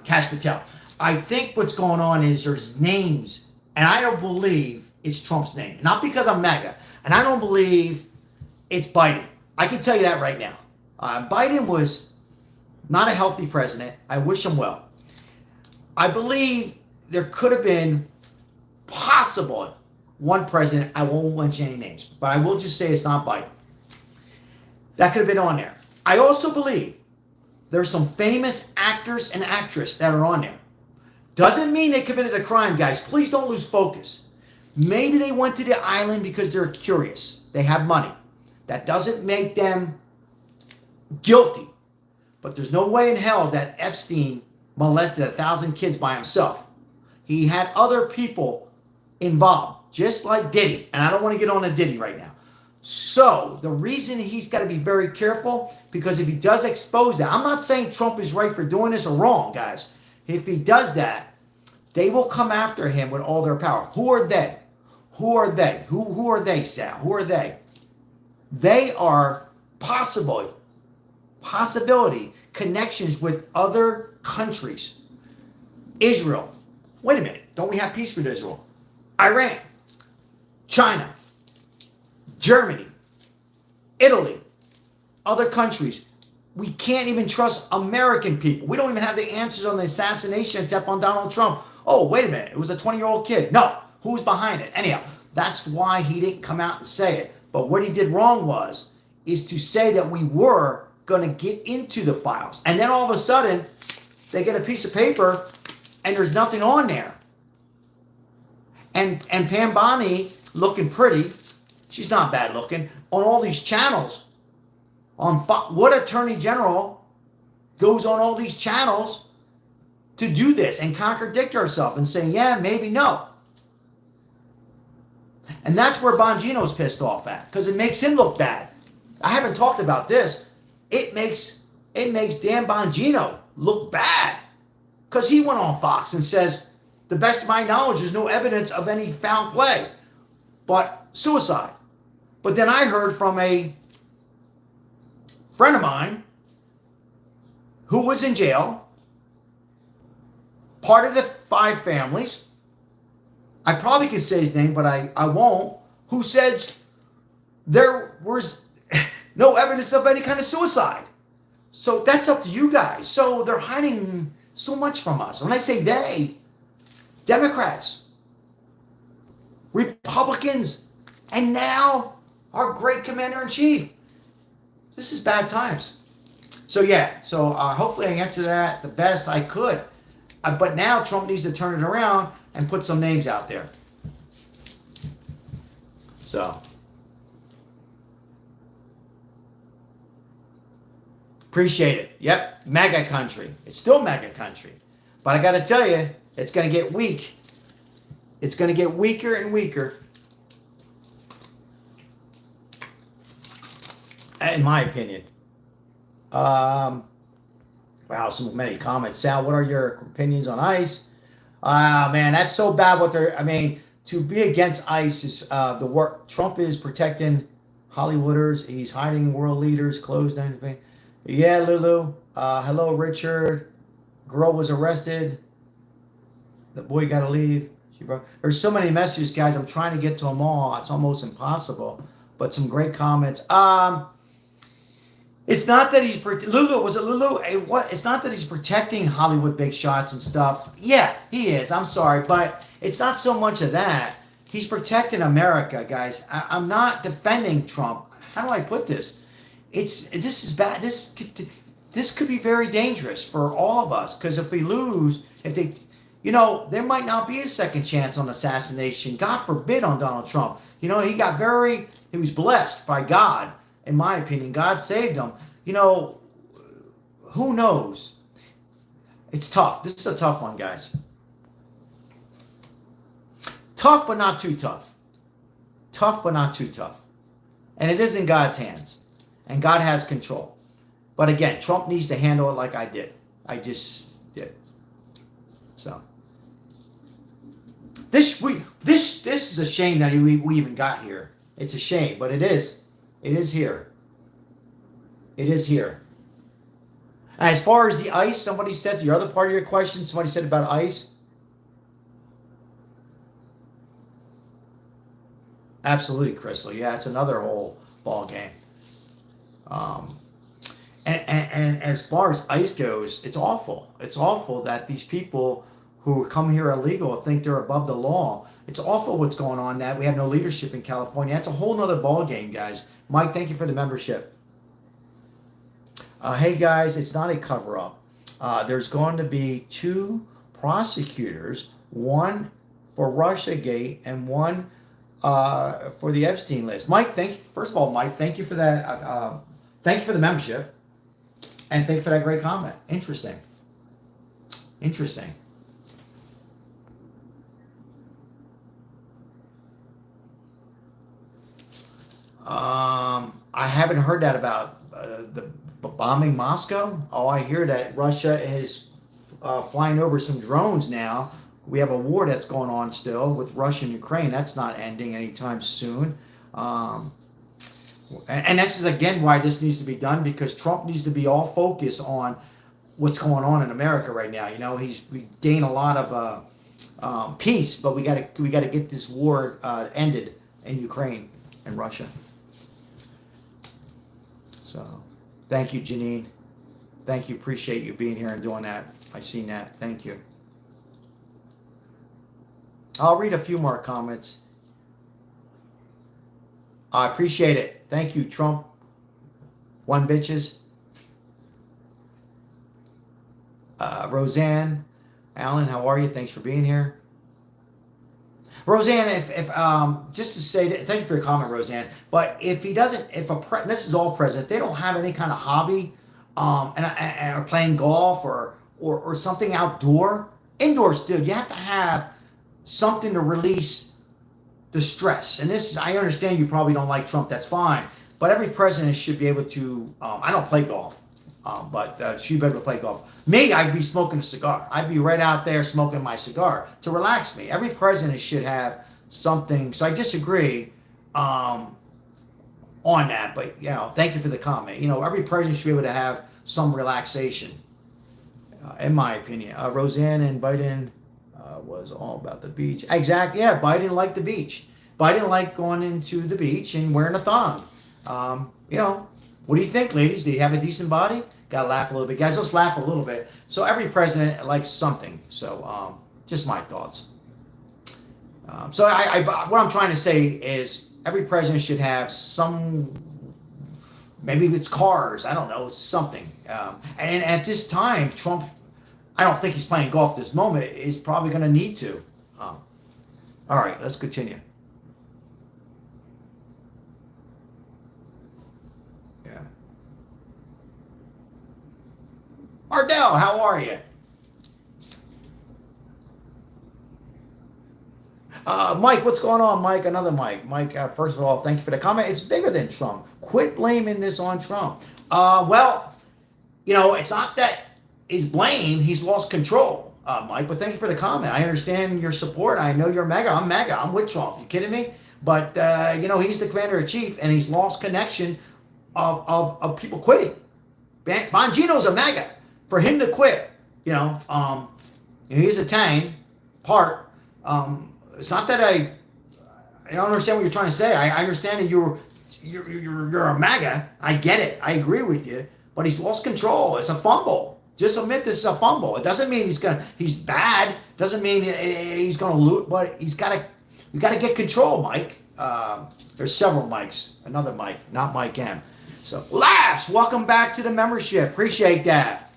Cash Patel. I think what's going on is there's names, and I don't believe it's Trump's name. Not because I'm MAGA. And I don't believe it's Biden. I can tell you that right now. Biden Not a healthy president. I wish him well. I believe there could have been possible one president. I won't mention any names, but I will just say it's not Biden. That could have been on there. I also believe there's some famous actors and actresses that are on there. Doesn't mean they committed a crime, guys. Please don't lose focus. Maybe they went to the island because they're curious. They have money. That doesn't make them guilty. But there's no way in hell that Epstein molested 1,000 kids by himself. He had other people involved, just like Diddy. And I don't want to get on a Diddy right now. So the reason he's got to be very careful, because if he does expose that, I'm not saying Trump is right for doing this or wrong, guys. If he does that, they will come after him with all their power. Who are they? Who are they? Who are they, Sal? Who are they? They are possibility connections with other countries. Israel. Wait a minute. Don't we have peace with Israel? Iran. China. Germany. Italy. Other countries. We can't even trust American people. We don't even have the answers on the assassination attempt on Donald Trump. Oh, wait a minute. It was a 20-year-old kid. No. Who's behind it? Anyhow, that's why he didn't come out and say it. But what he did wrong is to say that we were going to get into the files. And then all of a sudden, they get a piece of paper and there's nothing on there. And Pam Bondi, looking pretty, she's not bad looking, on all these channels. What attorney general goes on all these channels to do this and contradict herself and say, yeah, maybe no. And that's where Bongino's pissed off at, because it makes him look bad. I haven't talked about this. It makes Dan Bongino look bad, because he went on Fox and says, the best of my knowledge, there's no evidence of any foul play, but suicide. But then I heard from a friend of mine who was in jail, part of the 5 families, I probably could say his name, but I won't, who said there was no evidence of any kind of suicide. So that's up to you guys. So they're hiding so much from us. When I say they, Democrats, Republicans, and now our great commander-in-chief. This is bad times. So yeah, hopefully I answered that the best I could. But now Trump needs to turn it around and put some names out there. So, appreciate it. Yep, MAGA country. It's still MAGA country. But I got to tell you, it's going to get weak. It's going to get weaker and weaker. In my opinion. Wow, so many comments. Sal, what are your opinions on ICE? Man, that's so bad what they're, to be against ICE is the work. Trump is protecting Hollywooders. He's hiding world leaders, closed anything. Yeah, Lulu. Hello, Richard. Girl was arrested. The boy got to leave. There's so many messages, guys. I'm trying to get to them all. It's almost impossible. But some great comments. It's not that he's Lulu. Was it Lulu? It's not that he's protecting Hollywood big shots and stuff. Yeah, he is. I'm sorry, but it's not so much of that. He's protecting America, guys. I'm not defending Trump. How do I put this? This is bad. This could be very dangerous for all of us, because if we lose, there might not be a second chance on assassination. God forbid on Donald Trump. He was blessed by God. In my opinion, God saved him. Who knows? It's tough. This is a tough one, guys. Tough, but not too tough. Tough, but not too tough. And it is in God's hands. And God has control. But again, Trump needs to handle it like I did. I just did. So. This is a shame that we even got here. It's a shame, but it is. It is here. It is here. As far as the ICE, somebody said, the other part of your question, somebody said about ICE. Absolutely, Crystal. Yeah, it's another whole ball game. And as far as ICE goes, it's awful. It's awful that these people who come here illegal think they're above the law. It's awful what's going on, that we have no leadership in California. That's a whole nother ball game, guys. Mike, thank you for the membership. Hey, guys, it's not a cover-up. There's going to be 2 prosecutors, one for Russiagate and one for the Epstein list. Mike, first of all, Mike, thank you for that. Thank you for the membership. And thank you for that great comment. Interesting. Interesting. I haven't heard that about the bombing Moscow. Oh, I hear that Russia is flying over some drones now. We have a war that's going on still with Russia and Ukraine. That's not ending anytime soon. And this is, again, why this needs to be done, because Trump needs to be all focused on what's going on in America right now. You know, we gain a lot of peace, but we got to get this war ended in Ukraine and Russia. So, thank you, Janine. Thank you. Appreciate you being here and doing that. I seen that. Thank you. I'll read a few more comments. I appreciate it. Thank you, Trump. One bitches. Roseanne, Alan, how are you? Thanks for being here. Roseanne, if just to say that, thank you for your comment, Roseanne. But if he doesn't, this is all president, if they don't have any kind of hobby, and are playing golf or something indoors, dude, you have to have something to release the stress. And this, I understand you probably don't like Trump. That's fine. But every president should be able to. I don't play golf, but should be able to play golf. Me, I'd be smoking a cigar. I'd be right out there smoking my cigar to relax me. Every president should have something. So I disagree on that. But thank you for the comment. Every president should be able to have some relaxation, in my opinion. Roseanne and Biden was all about the beach. Exactly. Yeah, Biden liked the beach. Biden liked going into the beach and wearing a thong. What do you think, ladies? Do you have a decent body? Gotta laugh a little bit. Guys, let's laugh a little bit. So every president likes something. So just my thoughts. So what I'm trying to say is every president should have some, maybe it's cars, I don't know, something. And at this time, Trump, I don't think he's playing golf this moment. He's probably going to need to. All right, let's continue. Yeah. Ardell, how are you? Mike, what's going on, Mike? Another Mike. Mike, first of all, thank you for the comment. It's bigger than Trump. Quit blaming this on Trump. Well, it's not that he's blame. He's lost control, Mike. But thank you for the comment. I understand your support. I know you're mega. I'm mega. I'm with Trump. You kidding me? But, he's the commander-in-chief, and he's lost connection of people quitting. Bongino's a mega. For him to quit, he's a tang part. It's not that I don't understand what you're trying to say. I understand that you're a MAGA. I get it. I agree with you. But he's lost control. It's a fumble. Just admit this is a fumble. It doesn't mean he's bad. Doesn't mean he's gonna lose. But we gotta get control, Mike. There's several mics. Another mic, not Mike M. So Laughs, welcome back to the membership. Appreciate that.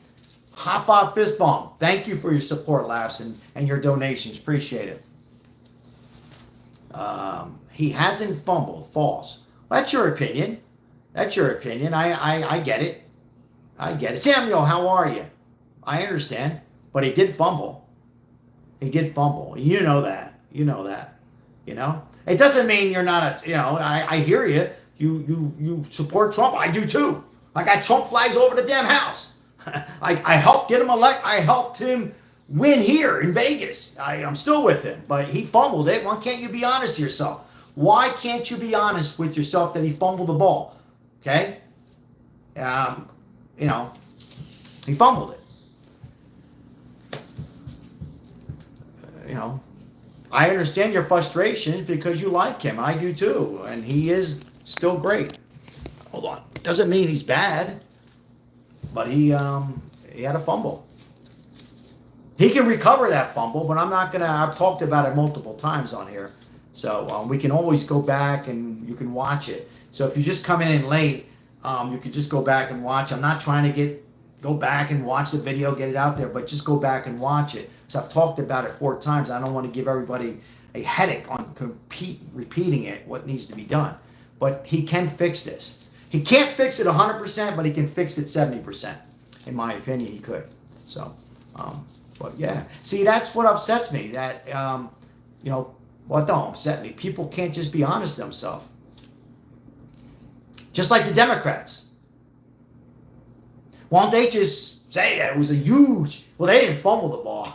High five, fist bump. Thank you for your support, Laughs, and your donations. Appreciate it. He hasn't fumbled. False. Well, that's your opinion. That's your opinion. I get it. I get it. Samuel, how are you? I understand. But he did fumble. He did fumble. You know that. You know that. It doesn't mean you're not I hear you. You support Trump. I do too. I got Trump flags over the damn house. I helped get him elected. I helped him win here in Vegas. I'm still with him, but he fumbled it. Why can't you be honest to yourself? Why can't you be honest with yourself that he fumbled the ball? Okay? He fumbled it. I understand your frustrations because you like him. I do too. And he is still great. Hold on. Doesn't mean he's bad. but he had a fumble. He can recover that fumble, but I'm not gonna. I've talked about it multiple times on here, so we can always go back and you can watch it. So if you're just coming in late, you can just go back and watch. I'm not trying to go back and watch the video, get it out there, but just go back and watch it. So I've talked about it 4 times. I don't want to give everybody a headache on repeating it, what needs to be done. But he can fix this. He can't fix it 100%, but he can fix it 70%. In my opinion, he could. So, but yeah. See, that's what upsets me. That, what don't upset me? People can't just be honest to themselves. Just like the Democrats. Why don't they just say that it was a huge... Well, they didn't fumble the ball.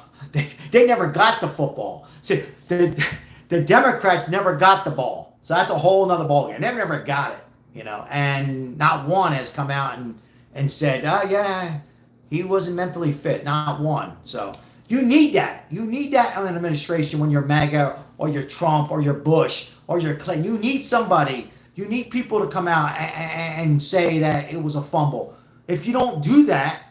They never got the football. See, the Democrats never got the ball. So that's a whole nother ball game. They never got it, And not one has come out and said, oh, yeah, he wasn't mentally fit. Not one. So you need that. You need that on an administration when you're MAGA or you're Trump or you're Bush or you're Clinton. You need somebody. You need people to come out and say that it was a fumble. If you don't do that,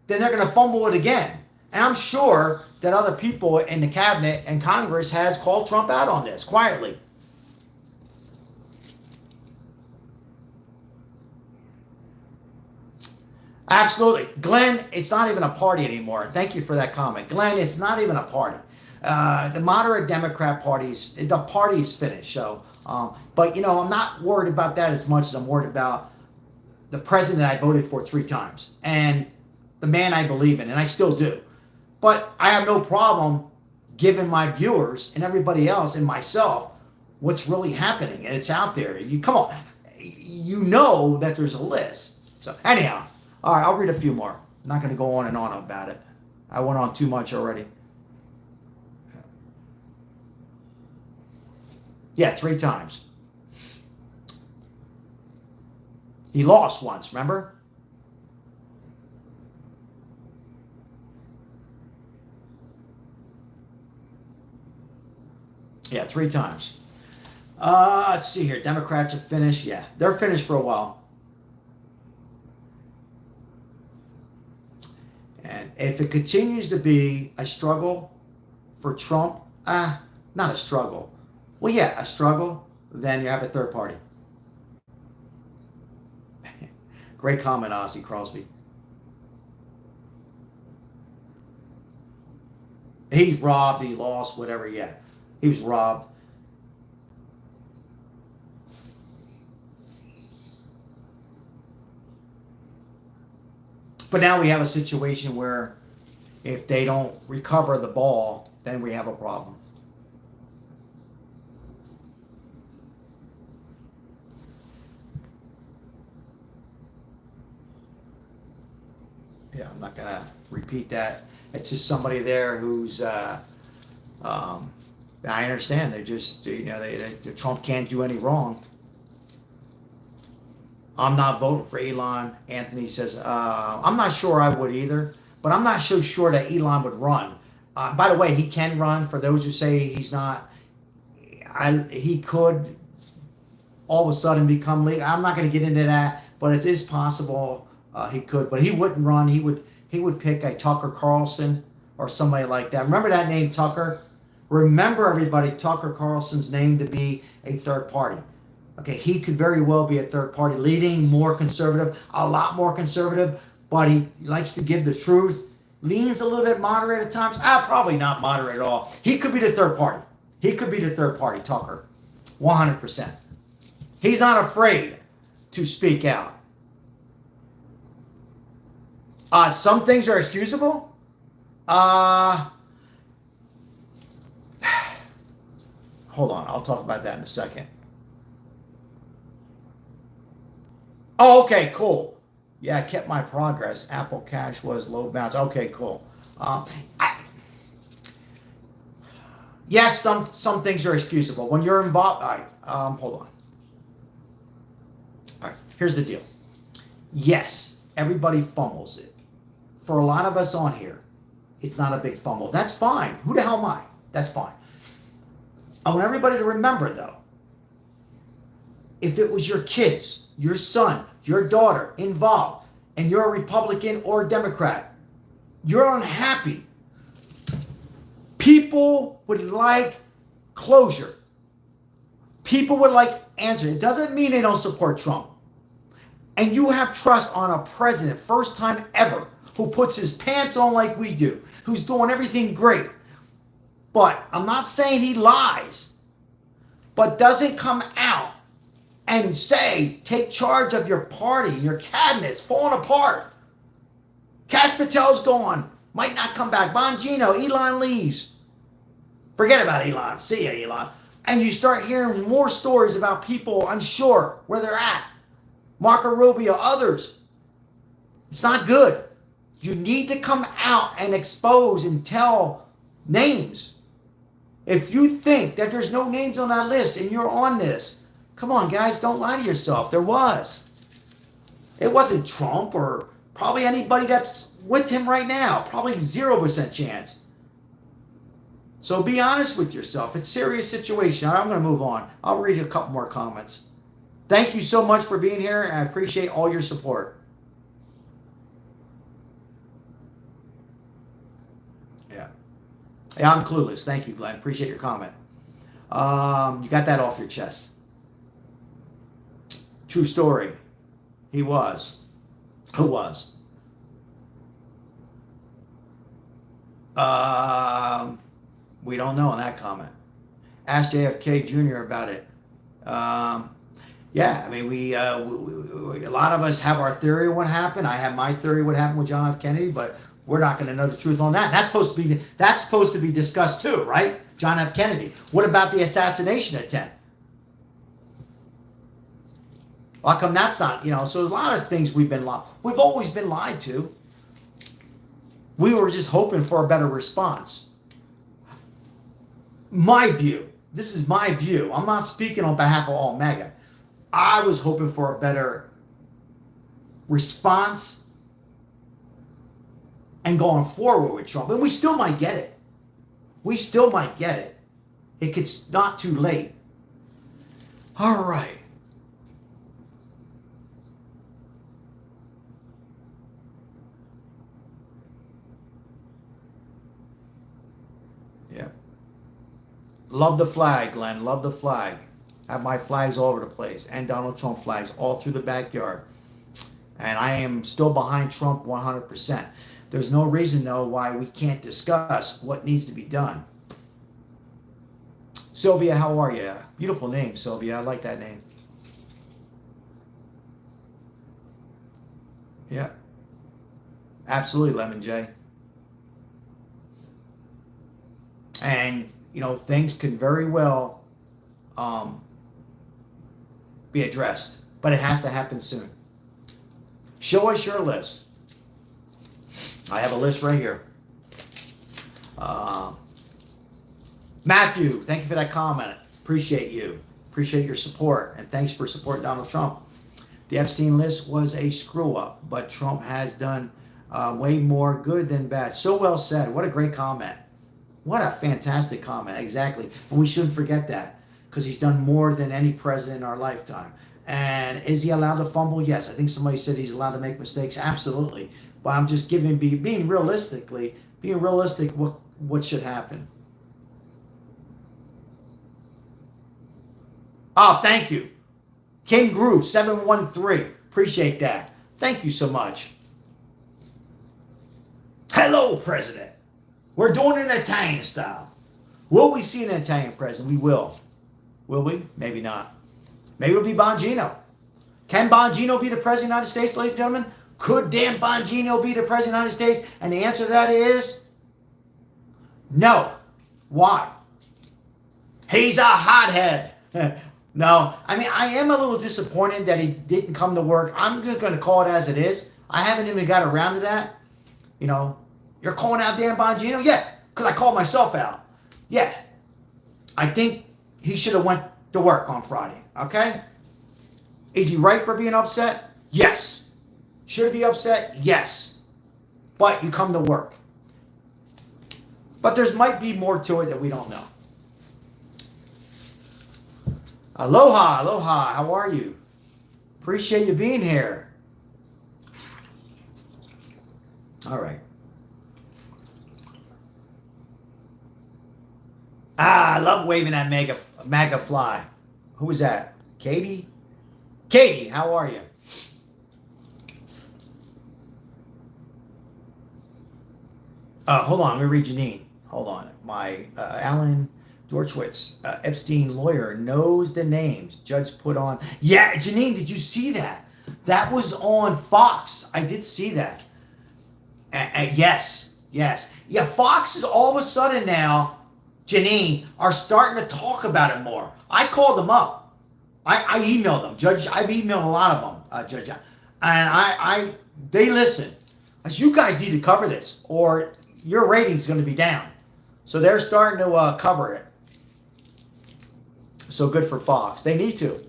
then they're going to fumble it again. And I'm sure that other people in the cabinet and Congress has called Trump out on this quietly. Absolutely. Glenn, it's not even a party anymore. Thank you for that comment. Glenn, it's not even a party. The moderate Democrat parties, the party's finished. So, but, I'm not worried about that as much as I'm worried about the president I voted for 3 times and the man I believe in, and I still do. But I have no problem giving my viewers and everybody else and myself what's really happening, and it's out there. Come on, you know that there's a list. So anyhow, all right, I'll read a few more. I'm not going to go on and on about it. I went on too much already. Yeah, 3 times. He lost once, remember? Yeah, 3 times. Let's see here. Democrats are finished. Yeah, they're finished for a while. And if it continues to be a struggle for Trump, not a struggle. Well, yeah, a struggle, then you have a third party. Great comment, Ozzy Crosby. He's robbed, he lost, whatever, yeah. He was robbed. But now we have a situation where if they don't recover the ball, then we have a problem. Yeah, I'm not going to repeat that. It's just somebody there who's, I understand. They just, Trump can't do any wrong. I'm not voting for Elon. Anthony says, I'm not sure I would either, but I'm not so sure that Elon would run. By the way, he can run. For those who say he's not, he could all of a sudden become legal. I'm not going to get into that, but it is possible he could, but he wouldn't run. He would pick a Tucker Carlson or somebody like that. Remember that name, Tucker? Remember, everybody, Tucker Carlson's name to be a third party. Okay, he could very well be a third party, leading more conservative, a lot more conservative, but he likes to give the truth. Leans a little bit moderate at times. Probably not moderate at all. He could be the third party. He could be the third party, Tucker. 100%. He's not afraid to speak out. Some things are excusable. Hold on, I'll talk about that in a second. Oh, okay, cool. Yeah, I kept my progress. Apple Cash was low bounce. Okay, cool. Yes, some things are excusable. When you're involved, all right, hold on. All right, here's the deal. Yes, everybody fumbles it. For a lot of us on here, it's not a big fumble. That's fine. Who the hell am I? That's fine. I want everybody to remember, though, if it was your kids, your son, your daughter involved, and you're a Republican or a Democrat, you're unhappy. People would like closure. People would like answers. It doesn't mean they don't support Trump. And you have trust on a president, first time ever, who puts his pants on like we do, who's doing everything great. But I'm not saying he lies, but doesn't come out and say, take charge of your party, your cabinet's falling apart. Kash Patel's gone, might not come back. Bongino, Elon leaves. Forget about Elon. See ya, Elon. And you start hearing more stories about people unsure where they're at. Marco Rubio, others. It's not good. You need to come out and expose and tell names. If you think that there's no names on that list and you're on this, come on, guys, don't lie to yourself. There was. It wasn't Trump or probably anybody that's with him right now. Probably 0% chance. So be honest with yourself. It's a serious situation. I'm going to move on. I'll read a couple more comments. Thank you so much for being here, and I appreciate all your support. Yeah, I'm clueless. Thank you, Glenn. Appreciate your comment. You got that off your chest. True story. He was. Who was? We don't know in that comment. Ask JFK Jr. about it. Yeah, I mean, we a lot of us have our theory of what happened. I have my theory of what happened with John F. Kennedy, but we're not going to know the truth on that. That's supposed to be discussed too, right? John F. Kennedy. What about the assassination attempt? How come that's not, so there's a lot of things we've always been lied to. We were just hoping for a better response. My view. This is my view. I'm not speaking on behalf of all MAGA. I was hoping for a better response and going forward with Trump. And we still might get it. We still might get it. It's not too late. All right. Yeah. Love the flag, Glenn. Love the flag. Have my flags all over the place. And Donald Trump flags all through the backyard. And I am still behind Trump 100%. There's no reason, though, why we can't discuss what needs to be done. Sylvia, how are you? Beautiful name, Sylvia. I like that name. Yeah. Absolutely, Lemon J. And, things can very well be addressed. But it has to happen soon. Show us your list. I have a list right here. Matthew, thank you for that comment. Appreciate you. Appreciate your support. And thanks for supporting Donald Trump. The Epstein list was a screw up, but Trump has done way more good than bad. So well said. What a great comment. What a fantastic comment. Exactly. And we shouldn't forget that because he's done more than any president in our lifetime. And is he allowed to fumble? Yes. I think somebody said he's allowed to make mistakes. Absolutely. But I'm just being realistic, what should happen. Oh, thank you. King Groove 713. Appreciate that. Thank you so much. Hello, President. We're doing it in Italian style. Will we see an Italian president? We will. Will we? Maybe not. Maybe it'll be Bongino. Can Bongino be the president of the United States, ladies and gentlemen? Could Dan Bongino be the president of the United States? And the answer to that is no. Why? He's a hothead. No. I mean, I am a little disappointed that he didn't come to work. I'm just going to call it as it is. I haven't even got around to that. You're calling out Dan Bongino? Yeah, because I called myself out. Yeah. I think he should have went to work on Friday. Okay? Is he right for being upset? Yes. Should he be upset? Yes. But you come to work. But there might be more to it that we don't know. Aloha, aloha. How are you? Appreciate you being here. All right. I love waving that MAGA fly. Who was that? Katie? Katie, how are you? Hold on, let me read Janine. Hold on. My Alan Dorschwitz, Epstein lawyer, knows the names. Judge put on. Yeah, Janine, did you see that? That was on Fox. I did see that. Yes. Yeah, Fox is all of a sudden now, Janine, are starting to talk about it more. I called them up. I emailed them. Judge, I've emailed a lot of them, Judge. And they listen. I said, you guys need to cover this or your rating's going to be down. So they're starting to cover it. So good for Fox. They need to.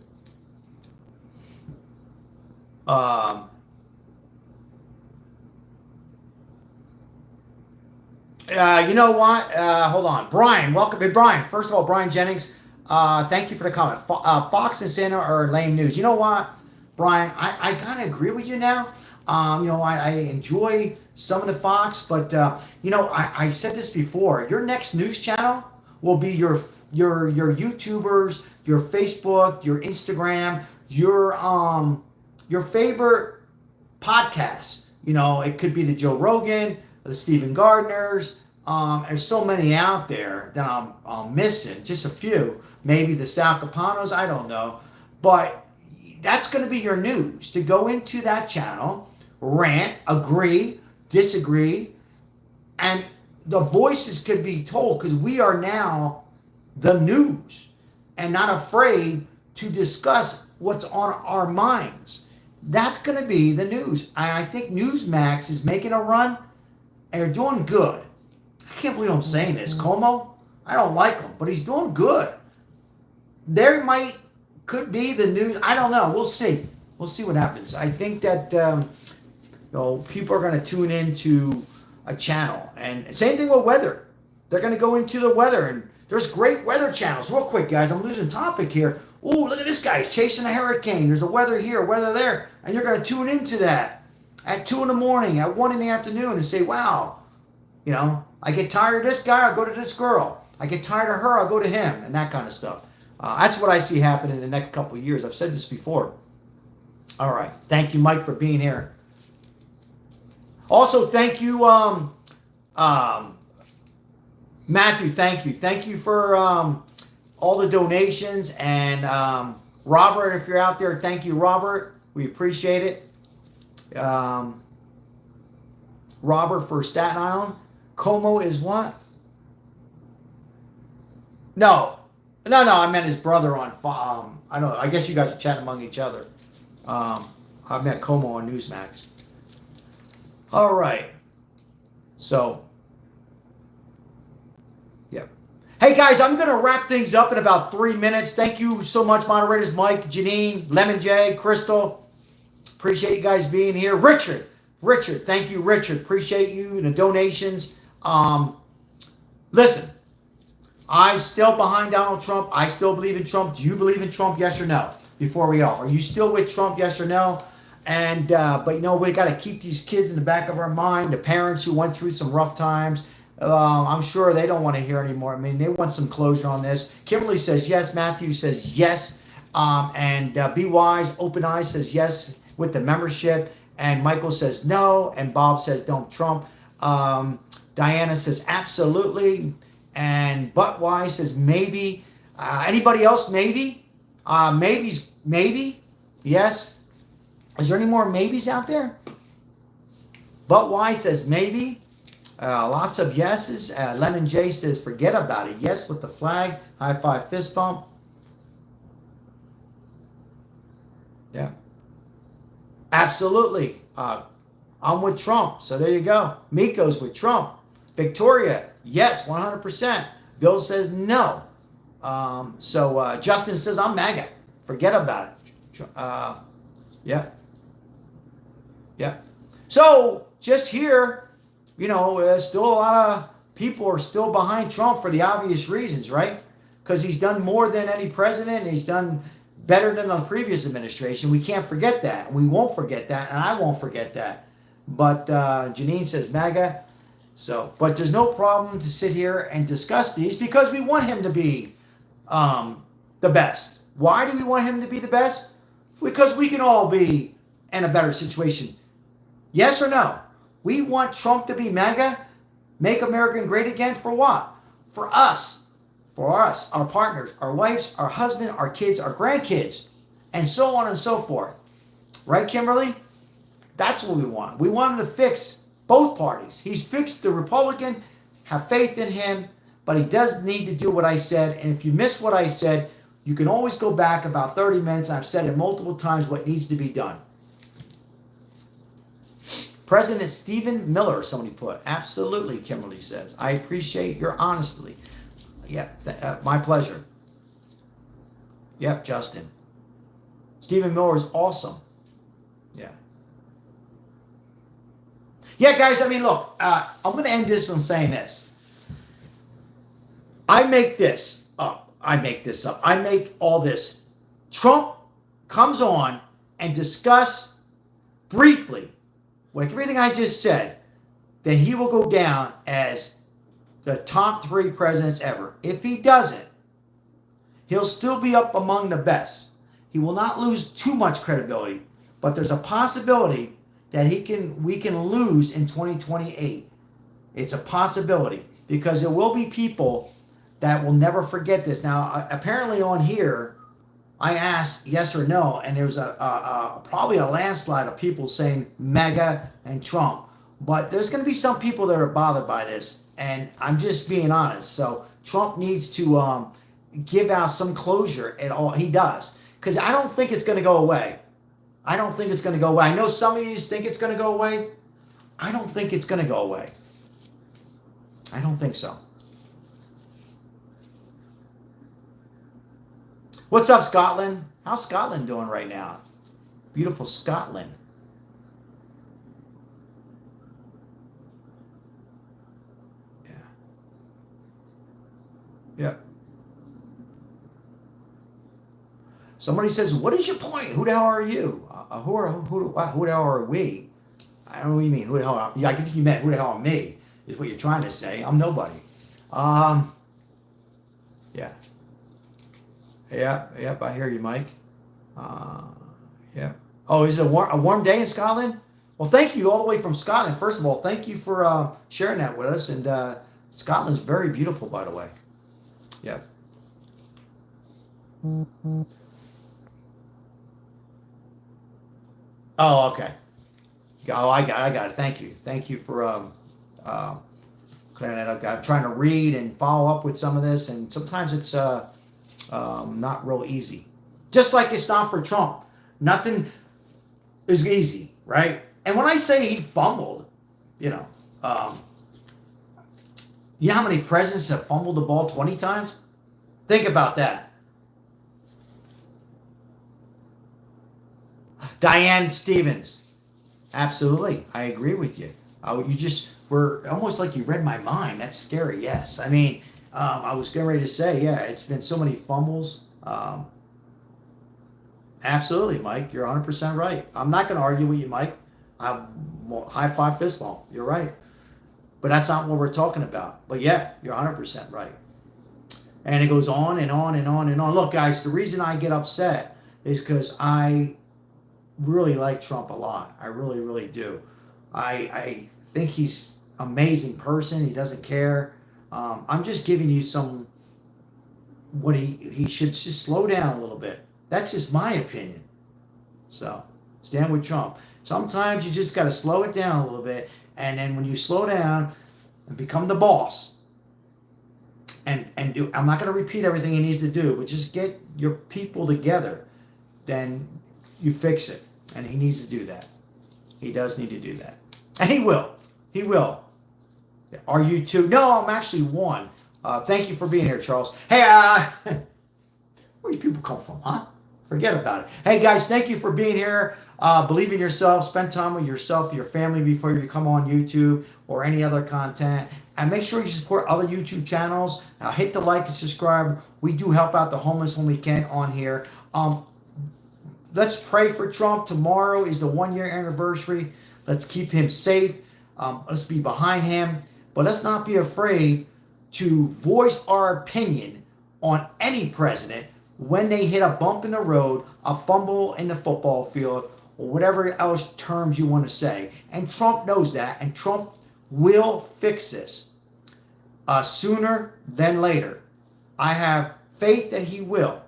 You know what? Hold on. Brian, welcome. Hey, Brian, first of all, Brian Jennings, thank you for the comment. Fox and Santa are lame news. You know what, Brian? I kind of agree with you now. I enjoy some of the Fox, but I said this before. Your next news channel will be your YouTubers, your Facebook, your Instagram, your favorite podcasts. It could be the Joe Rogan, the Stephen Gardners. There's so many out there that I'm missing. Just a few, maybe the Sal Capanos. I don't know, but that's going to be your news. To go into that channel, rant, agree, disagree, and the voices could be told because we are now the news and not afraid to discuss what's on our minds. That's going to be the news. I think Newsmax is making a run and they're doing good. I can't believe I'm saying this. Como, I don't like him, but he's doing good. Could be the news. I don't know. We'll see. We'll see what happens. I think that people are going to tune into a channel. And same thing with weather. They're going to go into the weather. And there's great weather channels. Real quick, guys. I'm losing topic here. Ooh, look at this guy. He's chasing a hurricane. There's a weather here, weather there. And you're going to tune into that at 2 in the morning, at 1 in the afternoon and say, wow, I get tired of this guy, I'll go to this girl. I get tired of her, I'll go to him, and that kind of stuff. That's what I see happening in the next couple of years. I've said this before. All right. Thank you, Mike, for being here. Also, thank you, Matthew, thank you. Thank you for all the donations. And Robert, if you're out there, thank you, Robert. We appreciate it. Robert for Staten Island. Como is what? No, I meant his brother on. I don't know. I guess you guys are chatting among each other. I met Como on Newsmax. All right. So, yeah. Hey guys, I'm gonna wrap things up in about 3 minutes. Thank you so much, moderators Mike, Janine, Lemon J, Crystal. Appreciate you guys being here. Richard, thank you, Richard. Appreciate you and the donations. Listen, I'm still behind Donald Trump. I still believe in Trump. Do you believe in Trump? Yes or no? Before we go, are you still with Trump? Yes or no? And but we got to keep these kids in the back of our mind. The parents who went through some rough times. I'm sure they don't want to hear anymore. I mean, they want some closure on this. Kimberly says yes. Matthew says yes. And Be Wise, Open Eyes says yes with the membership. And Michael says no. And Bob says don't Trump. Diana says absolutely. And Buttwise says maybe. Anybody else maybe? Maybe. Yes. Is there any more maybes out there? Buttwise says maybe. Lots of yeses. Lemon J says forget about it. Yes with the flag. High five, fist bump. Yeah. Absolutely. I'm with Trump. So there you go. Miko's with Trump. Victoria, yes, 100%. Bill says no. So Justin says I'm MAGA. Forget about it. Yeah. So just here, still a lot of people are still behind Trump for the obvious reasons, right? Because he's done more than any president. And he's done better than the previous administration. We can't forget that. We won't forget that, and I won't forget that. But Janine says MAGA. So, but there's no problem to sit here and discuss these because we want him to be the best. Why do we want him to be the best? Because we can all be in a better situation. Yes or no? We want Trump to be MAGA, make America great again for what? For us, our partners, our wives, our husband, our kids, our grandkids, and so on and so forth. Right, Kimberly? That's what we want. We want him to fix both parties. He's fixed the Republican. Have faith in him, but he does need to do what I said. And if you missed what I said, you can always go back about 30 minutes. I've said it multiple times what needs to be done. President Stephen Miller, somebody put. Absolutely, Kimberly says. I appreciate your honesty. Yep, my pleasure. Yep, Justin. Stephen Miller is awesome. Yeah. Yeah, guys, I mean, look, I'm going to end this from saying this. I make this up. I make all this. Trump comes on and discuss briefly, like everything I just said, that he will go down as the top 3 presidents ever. If he doesn't, he'll still be up among the best. He will not lose too much credibility, but there's a possibility that we can lose in 2028. It's a possibility because there will be people that will never forget this. Now, apparently on here, I asked yes or no, and there's probably a landslide of people saying MAGA and Trump. But there's going to be some people that are bothered by this, and I'm just being honest. So Trump needs to give out some closure at all. He does, because I don't think it's going to go away. I don't think it's going to go away. I know some of you think it's going to go away. I don't think it's going to go away. I don't think so. What's up, Scotland? How's Scotland doing right now? Beautiful Scotland. Yeah. Yeah. Somebody says, what is your point? Who the hell are you? Who the hell are we? I don't know what you mean. Who the hell are you? I think you meant who the hell are me, is what you're trying to say. I'm nobody. Yeah. Yep, I hear you, Mike. Yeah. Oh, is it a warm day in Scotland? Well, thank you all the way from Scotland. First of all, thank you for sharing that with us. And Scotland's very beautiful, by the way. Yeah. Oh, okay. Oh, I got it. Thank you. Thank you for clearing that up. I'm trying to read and follow up with some of this, and sometimes it's not real easy. Just like it's not for Trump. Nothing is easy, right? And when I say he fumbled, you know how many presidents have fumbled the ball 20 times? Think about that. Diane Stevens. Absolutely. I agree with you. You just were almost like you read my mind. That's scary, yes. I mean, I was getting ready to say, yeah, it's been so many fumbles. Absolutely, Mike. You're 100% right. I'm not going to argue with you, Mike. High five, fist bump. You're right. But that's not what we're talking about. But yeah, you're 100% right. And it goes on and on and on and on. Look, guys, the reason I get upset is because I really like Trump a lot. I really, really do. I think he's an amazing person. He doesn't care. I'm just giving you what he should just slow down a little bit. That's just my opinion. So stand with Trump. Sometimes you just got to slow it down a little bit. And then when you slow down and become the boss, and do, I'm not going to repeat everything he needs to do, but just get your people together, then you fix it. And he needs to do that. He does need to do that. And he will. He will. Are you two? No, I'm actually one. Thank you for being here, Charles. Hey, where do people come from, huh? Forget about it. Hey, guys, thank you for being here. Believe in yourself. Spend time with yourself, your family before you come on YouTube or any other content. And make sure you support other YouTube channels. Hit the like and subscribe. We do help out the homeless when we can on here. Let's pray for Trump. Tomorrow is the 1-year anniversary. Let's keep him safe. Let's be behind him. But let's not be afraid to voice our opinion on any president when they hit a bump in the road, a fumble in the football field, or whatever else terms you want to say. And Trump knows that, and Trump will fix this sooner than later. I have faith that he will.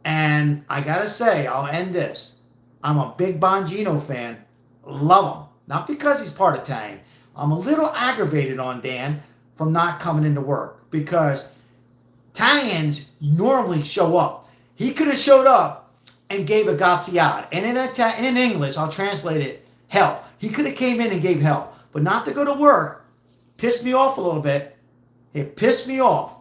And I got to say, I'll end this. I'm a big Bongino fan. Love him. Not because he's part of Italian. I'm a little aggravated on Dan from not coming into work because Italians normally show up. He could have showed up and gave a graziad. And in English, I'll translate it, hell. He could have came in and gave hell. But not to go to work pissed me off a little bit. It pissed me off.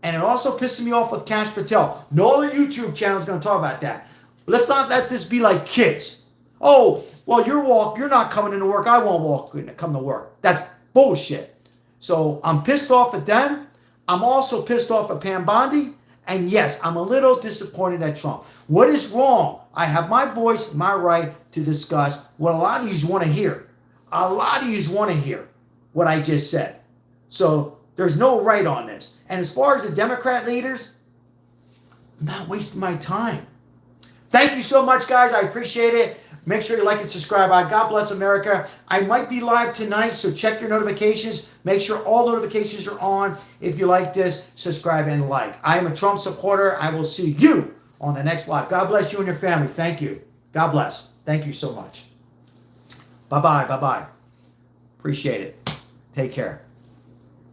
And it also pissed me off with Cash Patel. No other YouTube channel is going to talk about that. Let's not let this be like kids. Oh, well, you're not coming into work. I won't come to work. That's bullshit. So I'm pissed off at them. I'm also pissed off at Pam Bondi. And yes, I'm a little disappointed at Trump. What is wrong? I have my voice, my right to discuss what a lot of you want to hear. A lot of you want to hear what I just said. So there's no right on this. And as far as the Democrat leaders, I'm not wasting my time. Thank you so much, guys. I appreciate it. Make sure you like and subscribe. God bless America. I might be live tonight, so check your notifications. Make sure all notifications are on. If you like this, subscribe and like. I am a Trump supporter. I will see you on the next live. God bless you and your family. Thank you. God bless. Thank you so much. Bye-bye. Bye-bye. Appreciate it. Take care.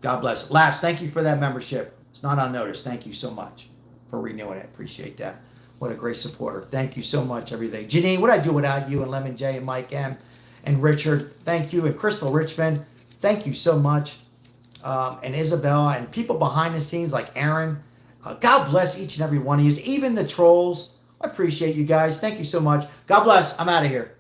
God bless. Laughs, thank you for that membership. It's not on notice. Thank you so much for renewing it. Appreciate that. What a great supporter. Thank you so much, everything. Janine, what would I do without you and Lemon J and Mike M and Richard? Thank you. And Crystal Richmond, thank you so much. And Isabel and people behind the scenes like Aaron. God bless each and every one of you. Even the trolls. I appreciate you guys. Thank you so much. God bless. I'm out of here.